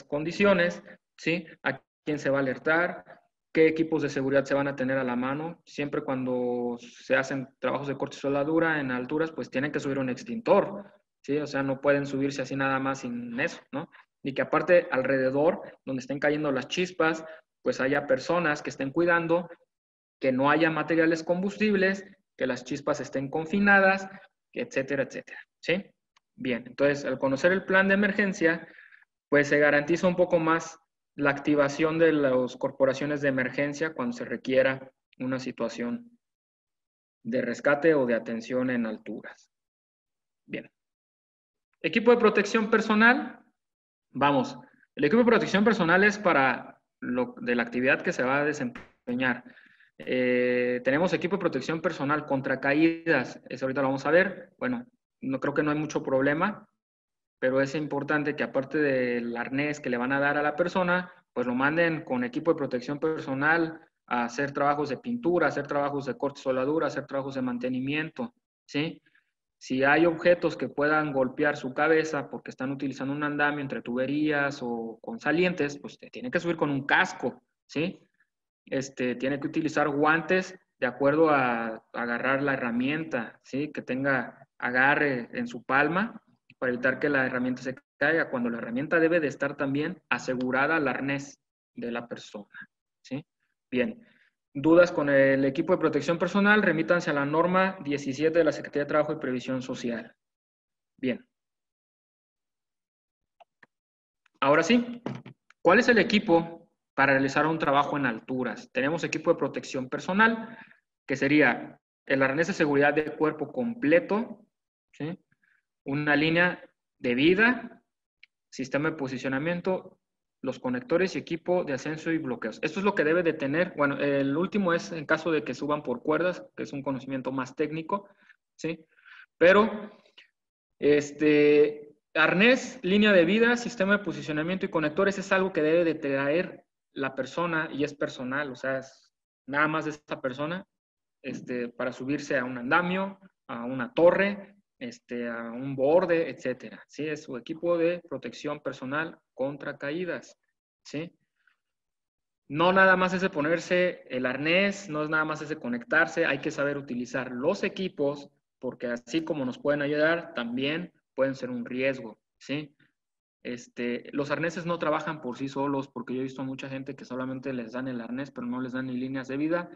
A: condiciones, ¿sí? A quién se va a alertar, qué equipos de seguridad se van a tener a la mano. Siempre cuando se hacen trabajos de corte y soldadura en alturas, pues tienen que subir un extintor, ¿sí? O sea, no pueden subirse así nada más sin eso, ¿no? Y que aparte alrededor, donde estén cayendo las chispas, pues haya personas que estén cuidando, que no haya materiales combustibles, que las chispas estén confinadas, etcétera, etcétera. ¿Sí? Bien, entonces al conocer el plan de emergencia, pues se garantiza un poco más la activación de las corporaciones de emergencia cuando se requiera una situación de rescate o de atención en alturas. Bien. Equipo de protección personal. Vamos, el equipo de protección personal es para de la actividad que se va a desempeñar. Tenemos equipo de protección personal contra caídas, eso ahorita lo vamos a ver. Bueno, no creo que no hay mucho problema, pero es importante que aparte del arnés que le van a dar a la persona, pues lo manden con equipo de protección personal a hacer trabajos de pintura, a hacer trabajos de corte y soldadura, a hacer trabajos de mantenimiento, ¿sí? Si hay objetos que puedan golpear su cabeza porque están utilizando un andamio entre tuberías o con salientes, pues tiene que subir con un casco, ¿sí? Tiene que utilizar guantes de acuerdo a agarrar la herramienta, ¿sí? Que tenga agarre en su palma para evitar que la herramienta se caiga, cuando la herramienta debe de estar también asegurada al arnés de la persona, ¿sí? Bien. Dudas con el equipo de protección personal, remítanse a la norma 17 de la Secretaría de Trabajo y Previsión Social. Bien. Ahora sí, ¿cuál es el equipo para realizar un trabajo en alturas? Tenemos equipo de protección personal, que sería el arnés de seguridad de cuerpo completo, ¿sí? Una línea de vida, sistema de posicionamiento, los conectores y equipo de ascenso y bloqueos. Esto es lo que debe de tener. Bueno, el último es en caso de que suban por cuerdas, que es un conocimiento más técnico, ¿sí? Pero, arnés, línea de vida, sistema de posicionamiento y conectores es algo que debe de traer la persona y es personal, o sea, es nada más de esta persona, para subirse a un andamio, a una torre, a un borde, etcétera. ¿Sí? Es su equipo de protección personal contra caídas. ¿Sí? No nada más es de ponerse el arnés, no es nada más es de conectarse, hay que saber utilizar los equipos, porque así como nos pueden ayudar, también pueden ser un riesgo. ¿Sí? Los arneses no trabajan por sí solos, porque yo he visto mucha gente que solamente les dan el arnés, pero no les dan ni líneas de vida,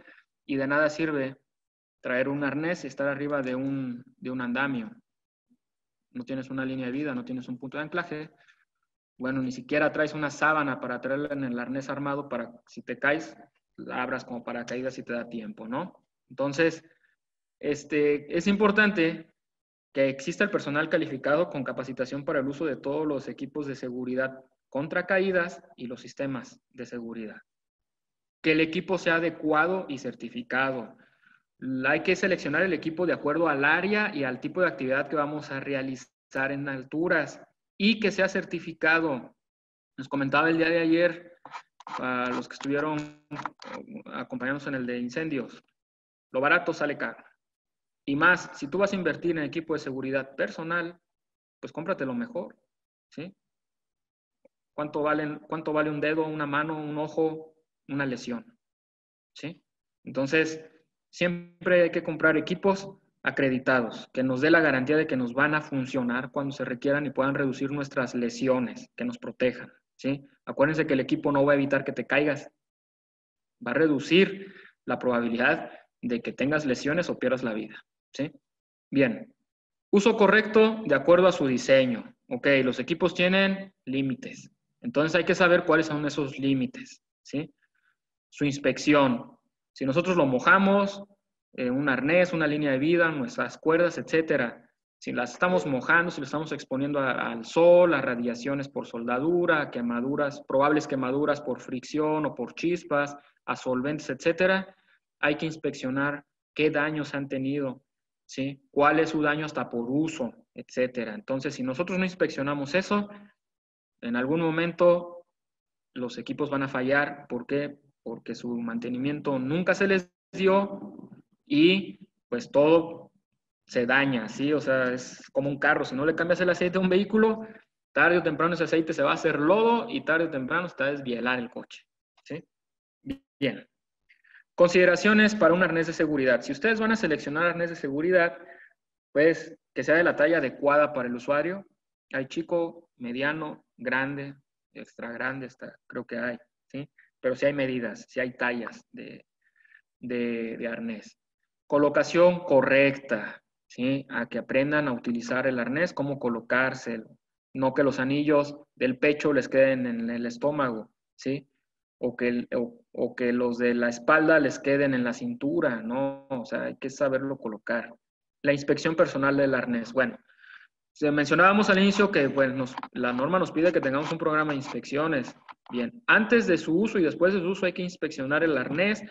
A: y de nada sirve traer un arnés y estar arriba de un andamio. No tienes una línea de vida, no tienes un punto de anclaje. Bueno, ni siquiera traes una sábana para traerla en el arnés armado para, si te caes, la abras como paracaídas si te da tiempo, ¿no? Entonces, es importante que exista el personal calificado con capacitación para el uso de todos los equipos de seguridad contra caídas y los sistemas de seguridad. Que el equipo sea adecuado y certificado. Hay que seleccionar el equipo de acuerdo al área y al tipo de actividad que vamos a realizar en alturas y que sea certificado. Nos comentaba el día de ayer, a los que estuvieron acompañándonos en el de incendios, lo barato sale caro. Y más, si tú vas a invertir en equipo de seguridad personal, pues cómprate lo mejor, ¿sí? ¿Cuánto vale un dedo, una mano, un ojo, una lesión? ¿Sí? Entonces, siempre hay que comprar equipos acreditados, que nos dé la garantía de que nos van a funcionar cuando se requieran y puedan reducir nuestras lesiones, que nos protejan, ¿sí? Acuérdense que el equipo no va a evitar que te caigas, va a reducir la probabilidad de que tengas lesiones o pierdas la vida, ¿sí? Bien, uso correcto de acuerdo a su diseño. Ok, los equipos tienen límites, entonces hay que saber cuáles son esos límites, ¿sí? Su inspección. Si nosotros lo mojamos, un arnés, una línea de vida, nuestras cuerdas, etcétera, si las estamos mojando, si lo estamos exponiendo al sol, a radiaciones por soldadura, a quemaduras, probables quemaduras por fricción o por chispas, a solventes, etcétera, hay que inspeccionar qué daños han tenido, ¿sí? ¿Cuál es su daño hasta por uso, etcétera? Entonces, si nosotros no inspeccionamos eso, en algún momento los equipos van a fallar. ¿Por qué? Porque su mantenimiento nunca se les dio y pues todo se daña, ¿sí? O sea, es como un carro. Si no le cambias el aceite a un vehículo, tarde o temprano ese aceite se va a hacer lodo y tarde o temprano se va a desvielar el coche, ¿sí? Bien. Consideraciones para un arnés de seguridad. Si ustedes van a seleccionar arnés de seguridad, pues que sea de la talla adecuada para el usuario. Hay chico, mediano, grande, extra grande, creo que hay, ¿sí? Pero sí hay medidas, sí hay tallas de arnés. Colocación correcta, ¿sí? A que aprendan a utilizar el arnés, cómo colocárselo. No que los anillos del pecho les queden en el estómago, ¿sí? O que los de la espalda les queden en la cintura, ¿no? O sea, hay que saberlo colocar. La inspección personal del arnés. Bueno, mencionábamos al inicio que bueno, la norma nos pide que tengamos un programa de inspecciones. Bien, antes de su uso y después de su uso hay que inspeccionar el arnés,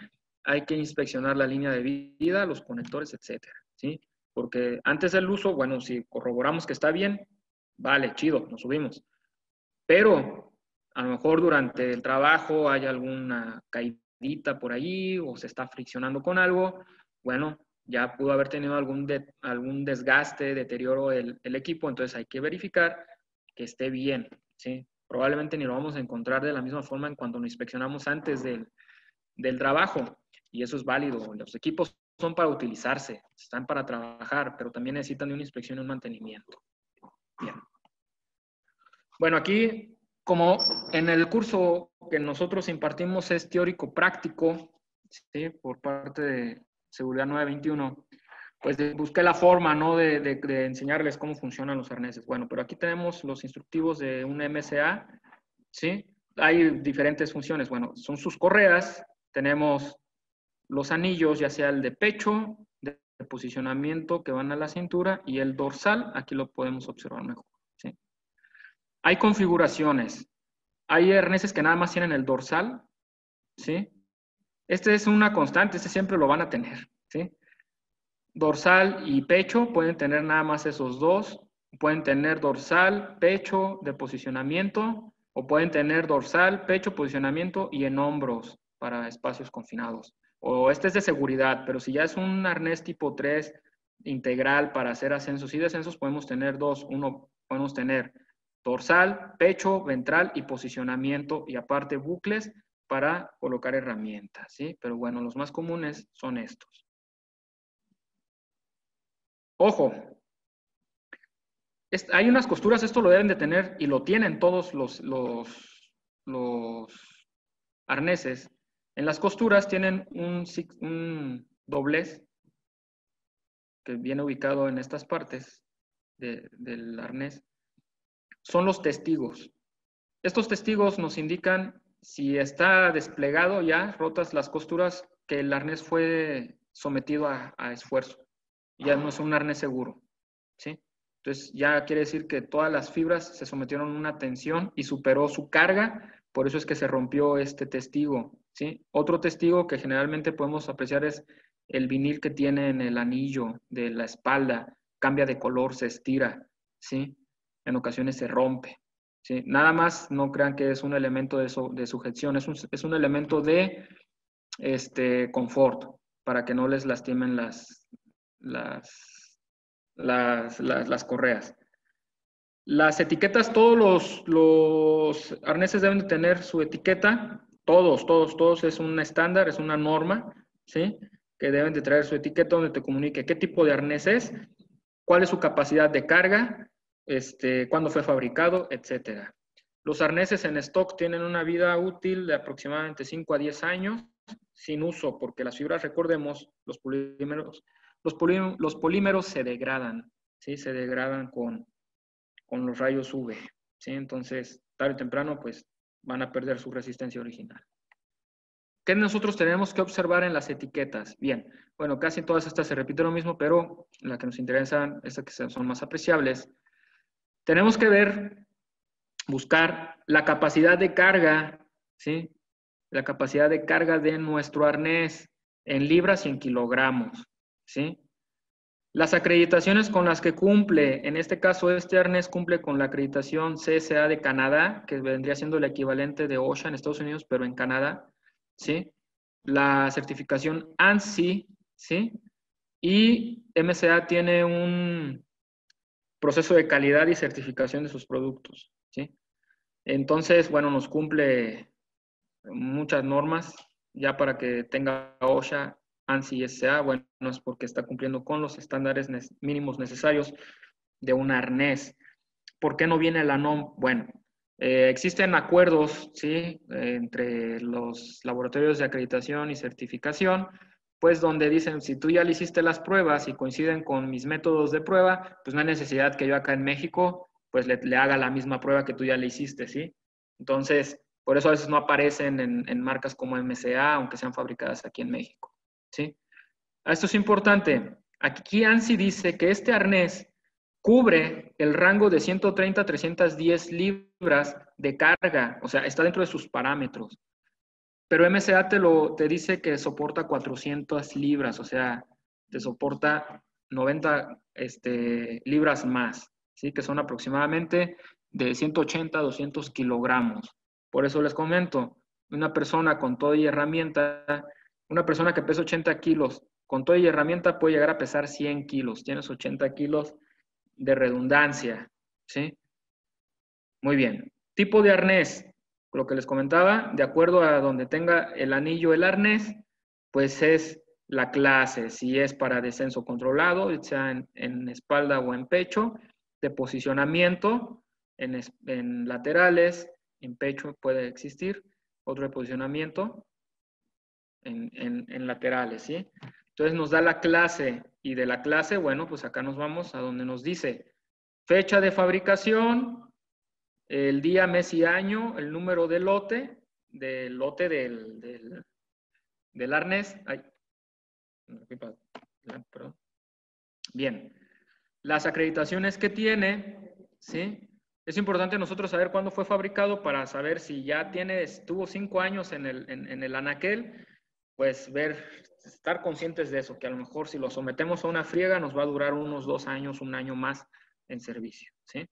A: hay que inspeccionar la línea de vida, los conectores, etcétera, ¿sí? Porque antes del uso, bueno, si corroboramos que está bien, vale, chido, nos subimos. Pero a lo mejor durante el trabajo hay alguna caidita por ahí o se está friccionando con algo, bueno, ya pudo haber tenido algún desgaste, deterioro el equipo, entonces hay que verificar que esté bien, ¿sí? Probablemente ni lo vamos a encontrar de la misma forma en cuanto lo inspeccionamos antes del trabajo, y eso es válido. Los equipos son para utilizarse, están para trabajar, pero también necesitan de una inspección y un mantenimiento. Bien. Bueno, aquí, como en el curso que nosotros impartimos es teórico práctico, ¿sí? Por parte de Seguridad 921, pues busqué la forma, ¿no? de enseñarles cómo funcionan los arneses. Bueno, pero aquí tenemos los instructivos de un MSA, ¿sí? Hay diferentes funciones. Bueno, son sus correas, tenemos los anillos, ya sea el de pecho, de posicionamiento que van a la cintura, y el dorsal, aquí lo podemos observar mejor, ¿sí? Hay configuraciones. Hay arneses que nada más tienen el dorsal, ¿sí? Este es una constante, este siempre lo van a tener, ¿sí? Dorsal y pecho pueden tener nada más esos dos. Pueden tener dorsal, pecho de posicionamiento, o pueden tener dorsal, pecho, posicionamiento y en hombros para espacios confinados. O este es de seguridad, pero si ya es un arnés tipo 3 integral para hacer ascensos y descensos, podemos tener dos. Uno, podemos tener dorsal, pecho, ventral y posicionamiento, y aparte bucles para colocar herramientas, ¿sí? Pero bueno, los más comunes son estos. Ojo, hay unas costuras, esto lo deben de tener y lo tienen todos los arneses. En las costuras tienen un doblez que viene ubicado en estas partes del arnés. Son los testigos. Estos testigos nos indican si está desplegado ya, rotas las costuras, que el arnés fue sometido a esfuerzo. Ya no es un arnés seguro, ¿sí? Entonces ya quiere decir que todas las fibras se sometieron a una tensión y superó su carga, por eso es que se rompió este testigo, ¿sí? Otro testigo que generalmente podemos apreciar es el vinil que tiene en el anillo de la espalda, cambia de color, se estira, ¿sí? En ocasiones se rompe, ¿sí? Nada más no crean que es un elemento de sujeción, es un elemento de confort, para que no les lastimen las correas. Las etiquetas, todos los arneses deben de tener su etiqueta, todos, es un estándar, es una norma, ¿sí? Que deben de traer su etiqueta donde te comunique qué tipo de arnés es, cuál es su capacidad de carga, cuándo fue fabricado, etcétera. Los arneses en stock tienen una vida útil de aproximadamente 5 a 10 años sin uso, porque las fibras, recordemos, los polímeros se degradan, ¿sí? Se degradan con los rayos UV, ¿sí? Entonces, tarde o temprano, pues, van a perder su resistencia original. ¿Qué nosotros tenemos que observar en las etiquetas? Bien, bueno, casi todas estas se repite lo mismo, pero las que nos interesan, estas que son más apreciables, tenemos que ver, buscar la capacidad de carga, ¿sí? La capacidad de carga de nuestro arnés en libras y en kilogramos, ¿sí? Las acreditaciones con las que cumple, en este caso este arnés cumple con la acreditación CSA de Canadá, que vendría siendo el equivalente de OSHA en Estados Unidos, pero en Canadá, ¿sí? La certificación ANSI, ¿sí? Y MCA tiene un proceso de calidad y certificación de sus productos, ¿sí? Entonces, bueno, nos cumple muchas normas, ya para que tenga OSHA, ANSI y SCA, bueno, es porque está cumpliendo con los estándares mínimos necesarios de un arnés. ¿Por qué no viene la NOM? Bueno, existen acuerdos, ¿sí? Entre los laboratorios de acreditación y certificación, pues donde dicen, si tú ya le hiciste las pruebas y coinciden con mis métodos de prueba, pues no hay necesidad que yo acá en México, pues le haga la misma prueba que tú ya le hiciste, ¿sí? Entonces, por eso a veces no aparecen en marcas como MCA, aunque sean fabricadas aquí en México, ¿sí? Esto es importante. Aquí ANSI dice que este arnés cubre el rango de 130 a 310 libras de carga, o sea, está dentro de sus parámetros. Pero MCA te dice que soporta 400 libras, o sea, te soporta 90 libras más, ¿sí? Que son aproximadamente de 180 a 200 kilogramos. Por eso les comento, una persona con todo y herramienta, una persona que pesa 80 kilos, con todo y herramienta puede llegar a pesar 100 kilos. Tienes 80 kilos de redundancia, ¿sí? Muy bien. Tipo de arnés, lo que les comentaba, de acuerdo a donde tenga el anillo el arnés, pues es la clase, si es para descenso controlado, sea en espalda o en pecho, de posicionamiento, en laterales, en pecho puede existir, otro de posicionamiento en laterales, ¿sí? Entonces nos da la clase, y de la clase, bueno, pues acá nos vamos a donde nos dice fecha de fabricación, el día, mes y año, el número de lote del arnés. Ay, perdón. Bien, las acreditaciones que tiene, ¿sí? Es importante nosotros saber cuándo fue fabricado para saber si ya estuvo 5 años en el anaquel, pues estar conscientes de eso, que a lo mejor si lo sometemos a una friega nos va a durar unos 2 años, 1 año más en servicio, ¿sí?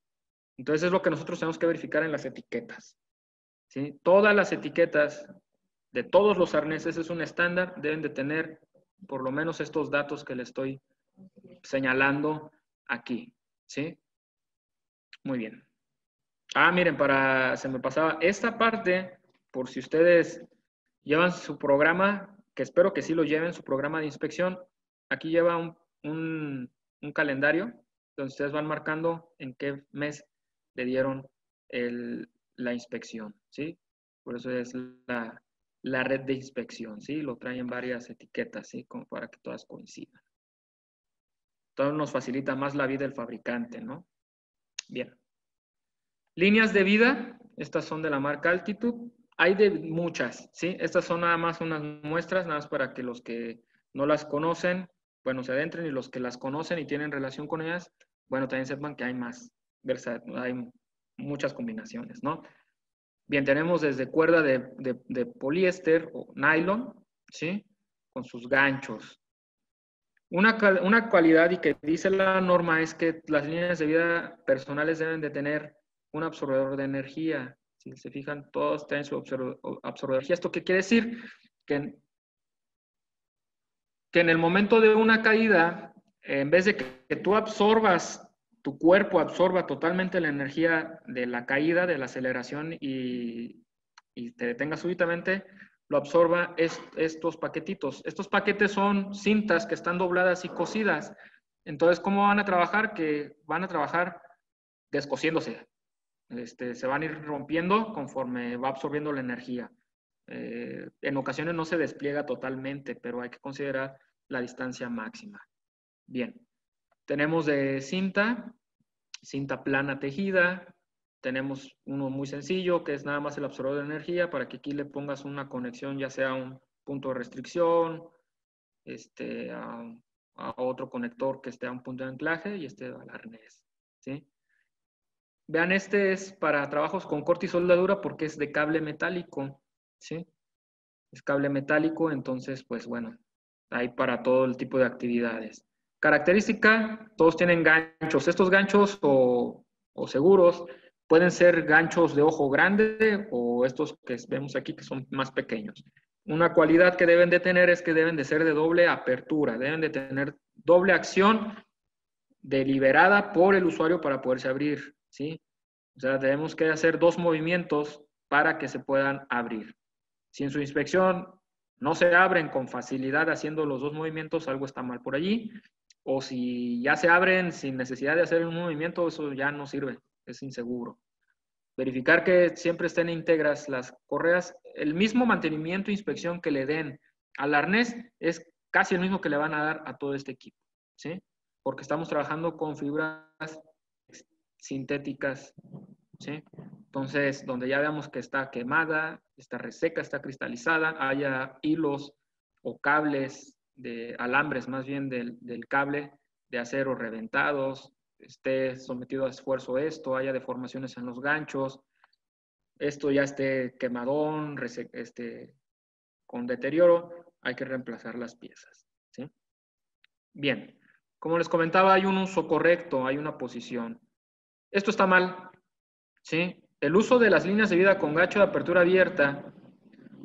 A: Entonces es lo que nosotros tenemos que verificar en las etiquetas, ¿sí? Todas las etiquetas de todos los arneses es un estándar, deben de tener por lo menos estos datos que les estoy señalando aquí, ¿sí? Muy bien. Miren, se me pasaba esta parte, por si ustedes llevan su programa, que espero que sí lo lleven, su programa de inspección. Aquí lleva un calendario donde ustedes van marcando en qué mes le dieron la inspección, ¿sí? Por eso es la red de inspección, ¿sí? Lo traen varias etiquetas, ¿sí? Como para que todas coincidan. Todo nos facilita más la vida el fabricante, ¿no? Bien. Líneas de vida, estas son de la marca Altitude. Hay de muchas, ¿sí? Estas son nada más unas muestras, nada más para que los que no las conocen, bueno, se adentren, y los que las conocen y tienen relación con ellas, bueno, también sepan que hay más, hay muchas combinaciones, ¿no? Bien, tenemos desde cuerda de poliéster o nylon, ¿sí? Con sus ganchos. Una cualidad y que dice la norma es que las líneas de vida personales deben de tener un absorbedor de energía. Si se fijan, todos tienen su absorbedor de energía. ¿Esto qué quiere decir? Que en el momento de una caída, en vez de que tú absorbas, tu cuerpo absorba totalmente la energía de la caída, de la aceleración y te detenga súbitamente, lo absorba estos paquetitos. Estos paquetes son cintas que están dobladas y cosidas. Entonces, ¿cómo van a trabajar? Que van a trabajar descosiéndose. Se van a ir rompiendo conforme va absorbiendo la energía. En ocasiones no se despliega totalmente, pero hay que considerar la distancia máxima. Bien, tenemos de cinta plana tejida. Tenemos uno muy sencillo, que es nada más el absorbedor de energía, para que aquí le pongas una conexión, ya sea un punto de restricción, a otro conector que esté a un punto de anclaje y al arnés, ¿sí? Vean, este es para trabajos con corte y soldadura porque es de cable metálico, ¿sí? Es cable metálico, entonces, pues bueno, hay para todo el tipo de actividades. Característica, todos tienen ganchos. Estos ganchos o seguros pueden ser ganchos de ojo grande o estos que vemos aquí que son más pequeños. Una cualidad que deben de tener es que deben de ser de doble apertura, deben de tener doble acción deliberada por el usuario para poderse abrir, ¿sí? O sea, tenemos que hacer dos movimientos para que se puedan abrir. Si en su inspección no se abren con facilidad haciendo los dos movimientos, algo está mal por allí. O si ya se abren sin necesidad de hacer un movimiento, eso ya no sirve, es inseguro. Verificar que siempre estén íntegras las correas. El mismo mantenimiento e inspección que le den al arnés es casi el mismo que le van a dar a todo este equipo, ¿sí? Porque estamos trabajando con fibras sintéticas, ¿sí? Entonces, donde ya veamos que está quemada, está reseca, está cristalizada, haya hilos o cables de alambres, más bien del cable de acero reventados, esté sometido a esfuerzo haya deformaciones en los ganchos, esto ya esté quemadón, con deterioro, hay que reemplazar las piezas, ¿sí? Bien, como les comentaba, hay un uso correcto, hay una posición. Esto está mal, ¿sí? El uso de las líneas de vida con gancho de apertura abierta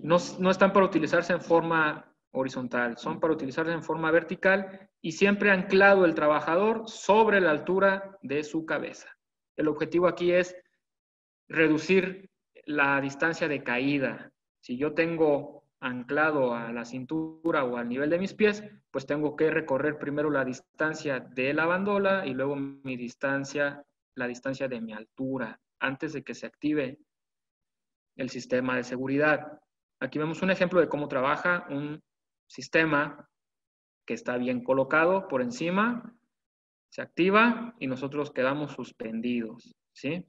A: no están para utilizarse en forma horizontal, son para utilizarse en forma vertical y siempre anclado el trabajador sobre la altura de su cabeza. El objetivo aquí es reducir la distancia de caída. Si yo tengo anclado a la cintura o al nivel de mis pies, pues tengo que recorrer primero la distancia de la bandola y luego la distancia de mi altura, antes de que se active el sistema de seguridad. Aquí vemos un ejemplo de cómo trabaja un sistema que está bien colocado por encima, se activa y nosotros quedamos suspendidos, ¿sí?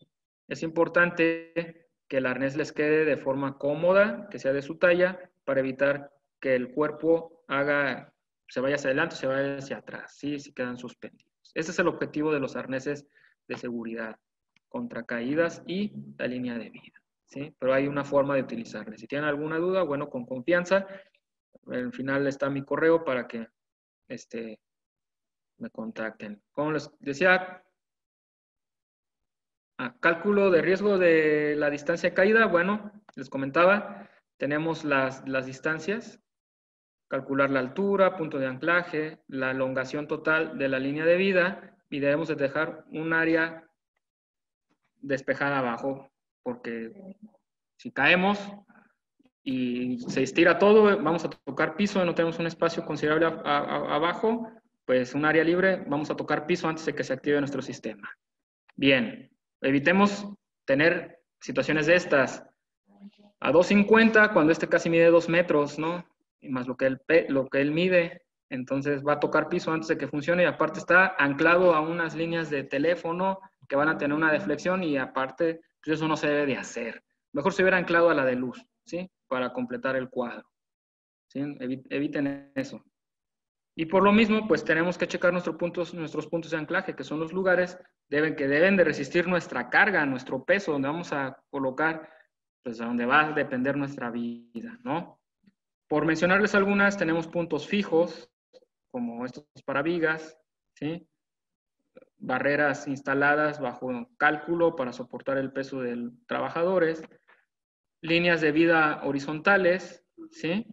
A: Es importante que el arnés les quede de forma cómoda, que sea de su talla, para evitar que el cuerpo se vaya hacia adelante o se vaya hacia atrás, ¿sí? Si quedan suspendidos. Ese es el objetivo de los arneses de seguridad, contra caídas y la línea de vida, ¿sí? Pero hay una forma de utilizarles. Si tienen alguna duda, bueno, con confianza, al final está mi correo para que me contacten. Como les decía, cálculo de riesgo de la distancia de caída, bueno, les comentaba, tenemos las distancias, calcular la altura, punto de anclaje, la elongación total de la línea de vida y debemos de dejar un área despejada abajo, porque si caemos y se estira todo, vamos a tocar piso, no tenemos un espacio considerable abajo, pues un área libre, vamos a tocar piso antes de que se active nuestro sistema. Bien, evitemos tener situaciones de estas. A 250, cuando este casi mide 2 metros, ¿no? Y más lo que él mide, entonces va a tocar piso antes de que funcione y aparte está anclado a unas líneas de teléfono que van a tener una deflexión y aparte, pues eso no se debe de hacer. Mejor se hubiera anclado a la de luz, ¿sí? Para completar el cuadro. ¿Sí? Eviten eso. Y por lo mismo, pues tenemos que checar nuestros puntos de anclaje, que son los lugares que deben de resistir nuestra carga, nuestro peso, donde vamos a colocar, pues a donde va a depender nuestra vida, ¿no? Por mencionarles algunas, tenemos puntos fijos, como estos paravigas, ¿sí? Barreras instaladas bajo cálculo para soportar el peso de trabajadores, líneas de vida horizontales, ¿sí?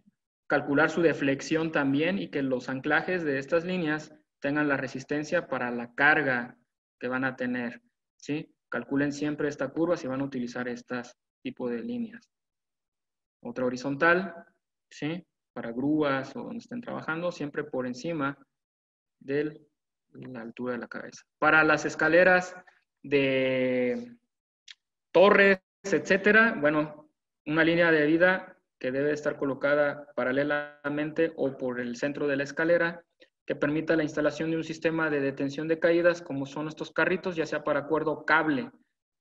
A: Calcular su deflexión también y que los anclajes de estas líneas tengan la resistencia para la carga que van a tener, ¿sí? Calculen siempre esta curva si van a utilizar estas tipo de líneas. Otra horizontal, ¿sí? Para grúas o donde estén trabajando, siempre por encima de la altura de la cabeza. Para las escaleras de torres, etcétera, bueno, una línea de vida que debe estar colocada paralelamente o por el centro de la escalera que permita la instalación de un sistema de detención de caídas como son estos carritos, ya sea para cuerda o cable,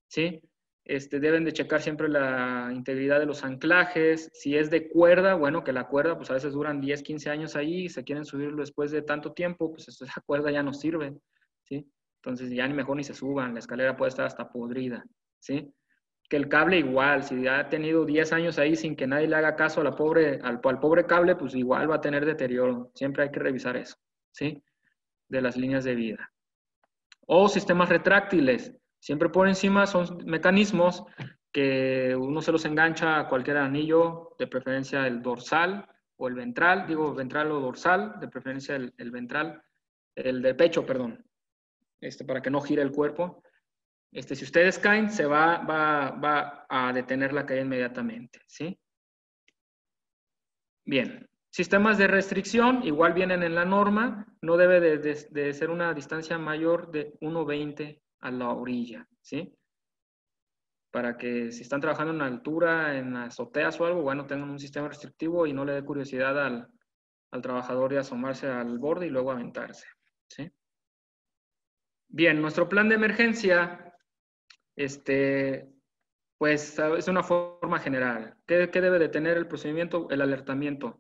A: ¿sí? Deben de checar siempre la integridad de los anclajes. Si es de cuerda, bueno, que la cuerda, pues a veces duran 10, 15 años ahí y se quieren subirlo después de tanto tiempo, pues esa cuerda ya no sirve, ¿sí? Entonces ya ni mejor ni se suban, la escalera puede estar hasta podrida, ¿sí? Que el cable igual, si ha tenido 10 años ahí sin que nadie le haga caso al pobre cable, pues igual va a tener deterioro. Siempre hay que revisar eso, ¿sí? De las líneas de vida. O sistemas retráctiles. Siempre por encima son mecanismos que uno se los engancha a cualquier anillo, de preferencia el dorsal o el ventral, digo ventral o dorsal, de preferencia el ventral, el de pecho, perdón, para que no gire el cuerpo. Si ustedes caen, se va a detener la caída inmediatamente, ¿sí? Bien. Sistemas de restricción, igual vienen en la norma, no debe de ser una distancia mayor de 1,20 a la orilla, ¿sí? Para que si están trabajando en altura, en azoteas o algo, bueno, tengan un sistema restrictivo y no le dé curiosidad al trabajador de asomarse al borde y luego aventarse, ¿sí? Bien, nuestro plan de emergencia, pues es una forma general. ¿Qué debe de tener el procedimiento? El alertamiento.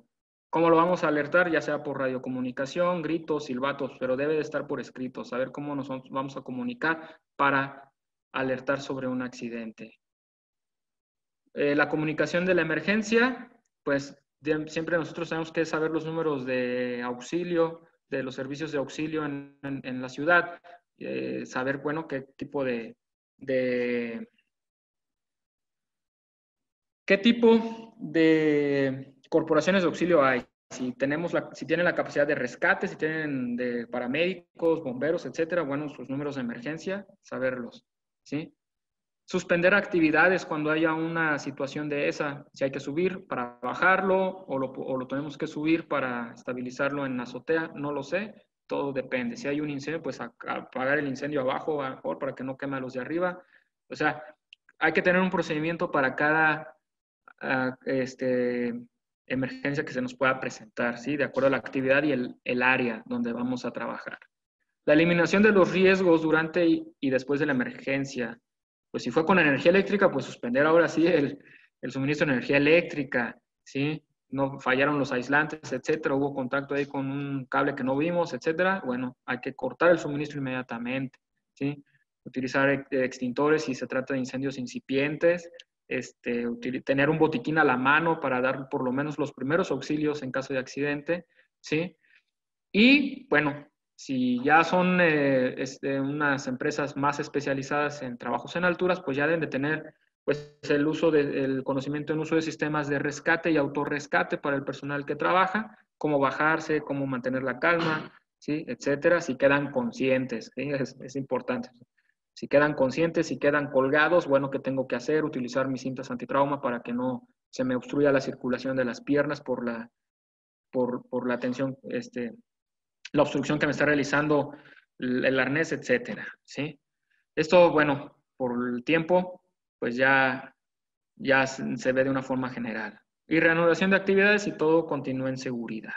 A: ¿Cómo lo vamos a alertar? Ya sea por radiocomunicación, gritos, silbatos, pero debe de estar por escrito, saber cómo nos vamos a comunicar para alertar sobre un accidente. La comunicación de la emergencia, pues siempre nosotros tenemos que saber los números de auxilio, de los servicios de auxilio en la ciudad, saber, bueno, qué tipo de ¿qué tipo de corporaciones de auxilio hay? Si tienen la capacidad de rescate, si tienen de paramédicos, bomberos, etcétera, bueno, sus números de emergencia, saberlos, ¿sí? Suspender actividades cuando haya una situación de esa, si hay que subir para bajarlo o lo tenemos que subir para estabilizarlo en la azotea, no lo sé, todo depende. Si hay un incendio, pues apagar el incendio abajo, a lo mejor, para que no queme a los de arriba. O sea, hay que tener un procedimiento para cada emergencia que se nos pueda presentar, ¿sí? De acuerdo a la actividad y el área donde vamos a trabajar. La eliminación de los riesgos durante y después de la emergencia. Pues si fue con energía eléctrica, pues suspender ahora sí el suministro de energía eléctrica, ¿sí? No fallaron los aislantes, etcétera, hubo contacto ahí con un cable que no vimos, etcétera. Bueno, hay que cortar el suministro inmediatamente, ¿sí? Utilizar extintores si se trata de incendios incipientes, tener un botiquín a la mano para dar por lo menos los primeros auxilios en caso de accidente, ¿sí? Y bueno, si ya son unas empresas más especializadas en trabajos en alturas, pues ya deben de tener pues, el conocimiento en uso de sistemas de rescate y autorrescate para el personal que trabaja, cómo bajarse, cómo mantener la calma, ¿sí? Etcétera, si quedan conscientes, ¿sí? Es importante. Si quedan conscientes, si quedan colgados, bueno, ¿qué tengo que hacer? Utilizar mis cintas antitrauma para que no se me obstruya la circulación de las piernas por la tensión, la obstrucción que me está realizando el arnés, etcétera, ¿sí? Esto, bueno, por el tiempo, pues ya se ve de una forma general. Y reanudación de actividades y todo continúa en seguridad.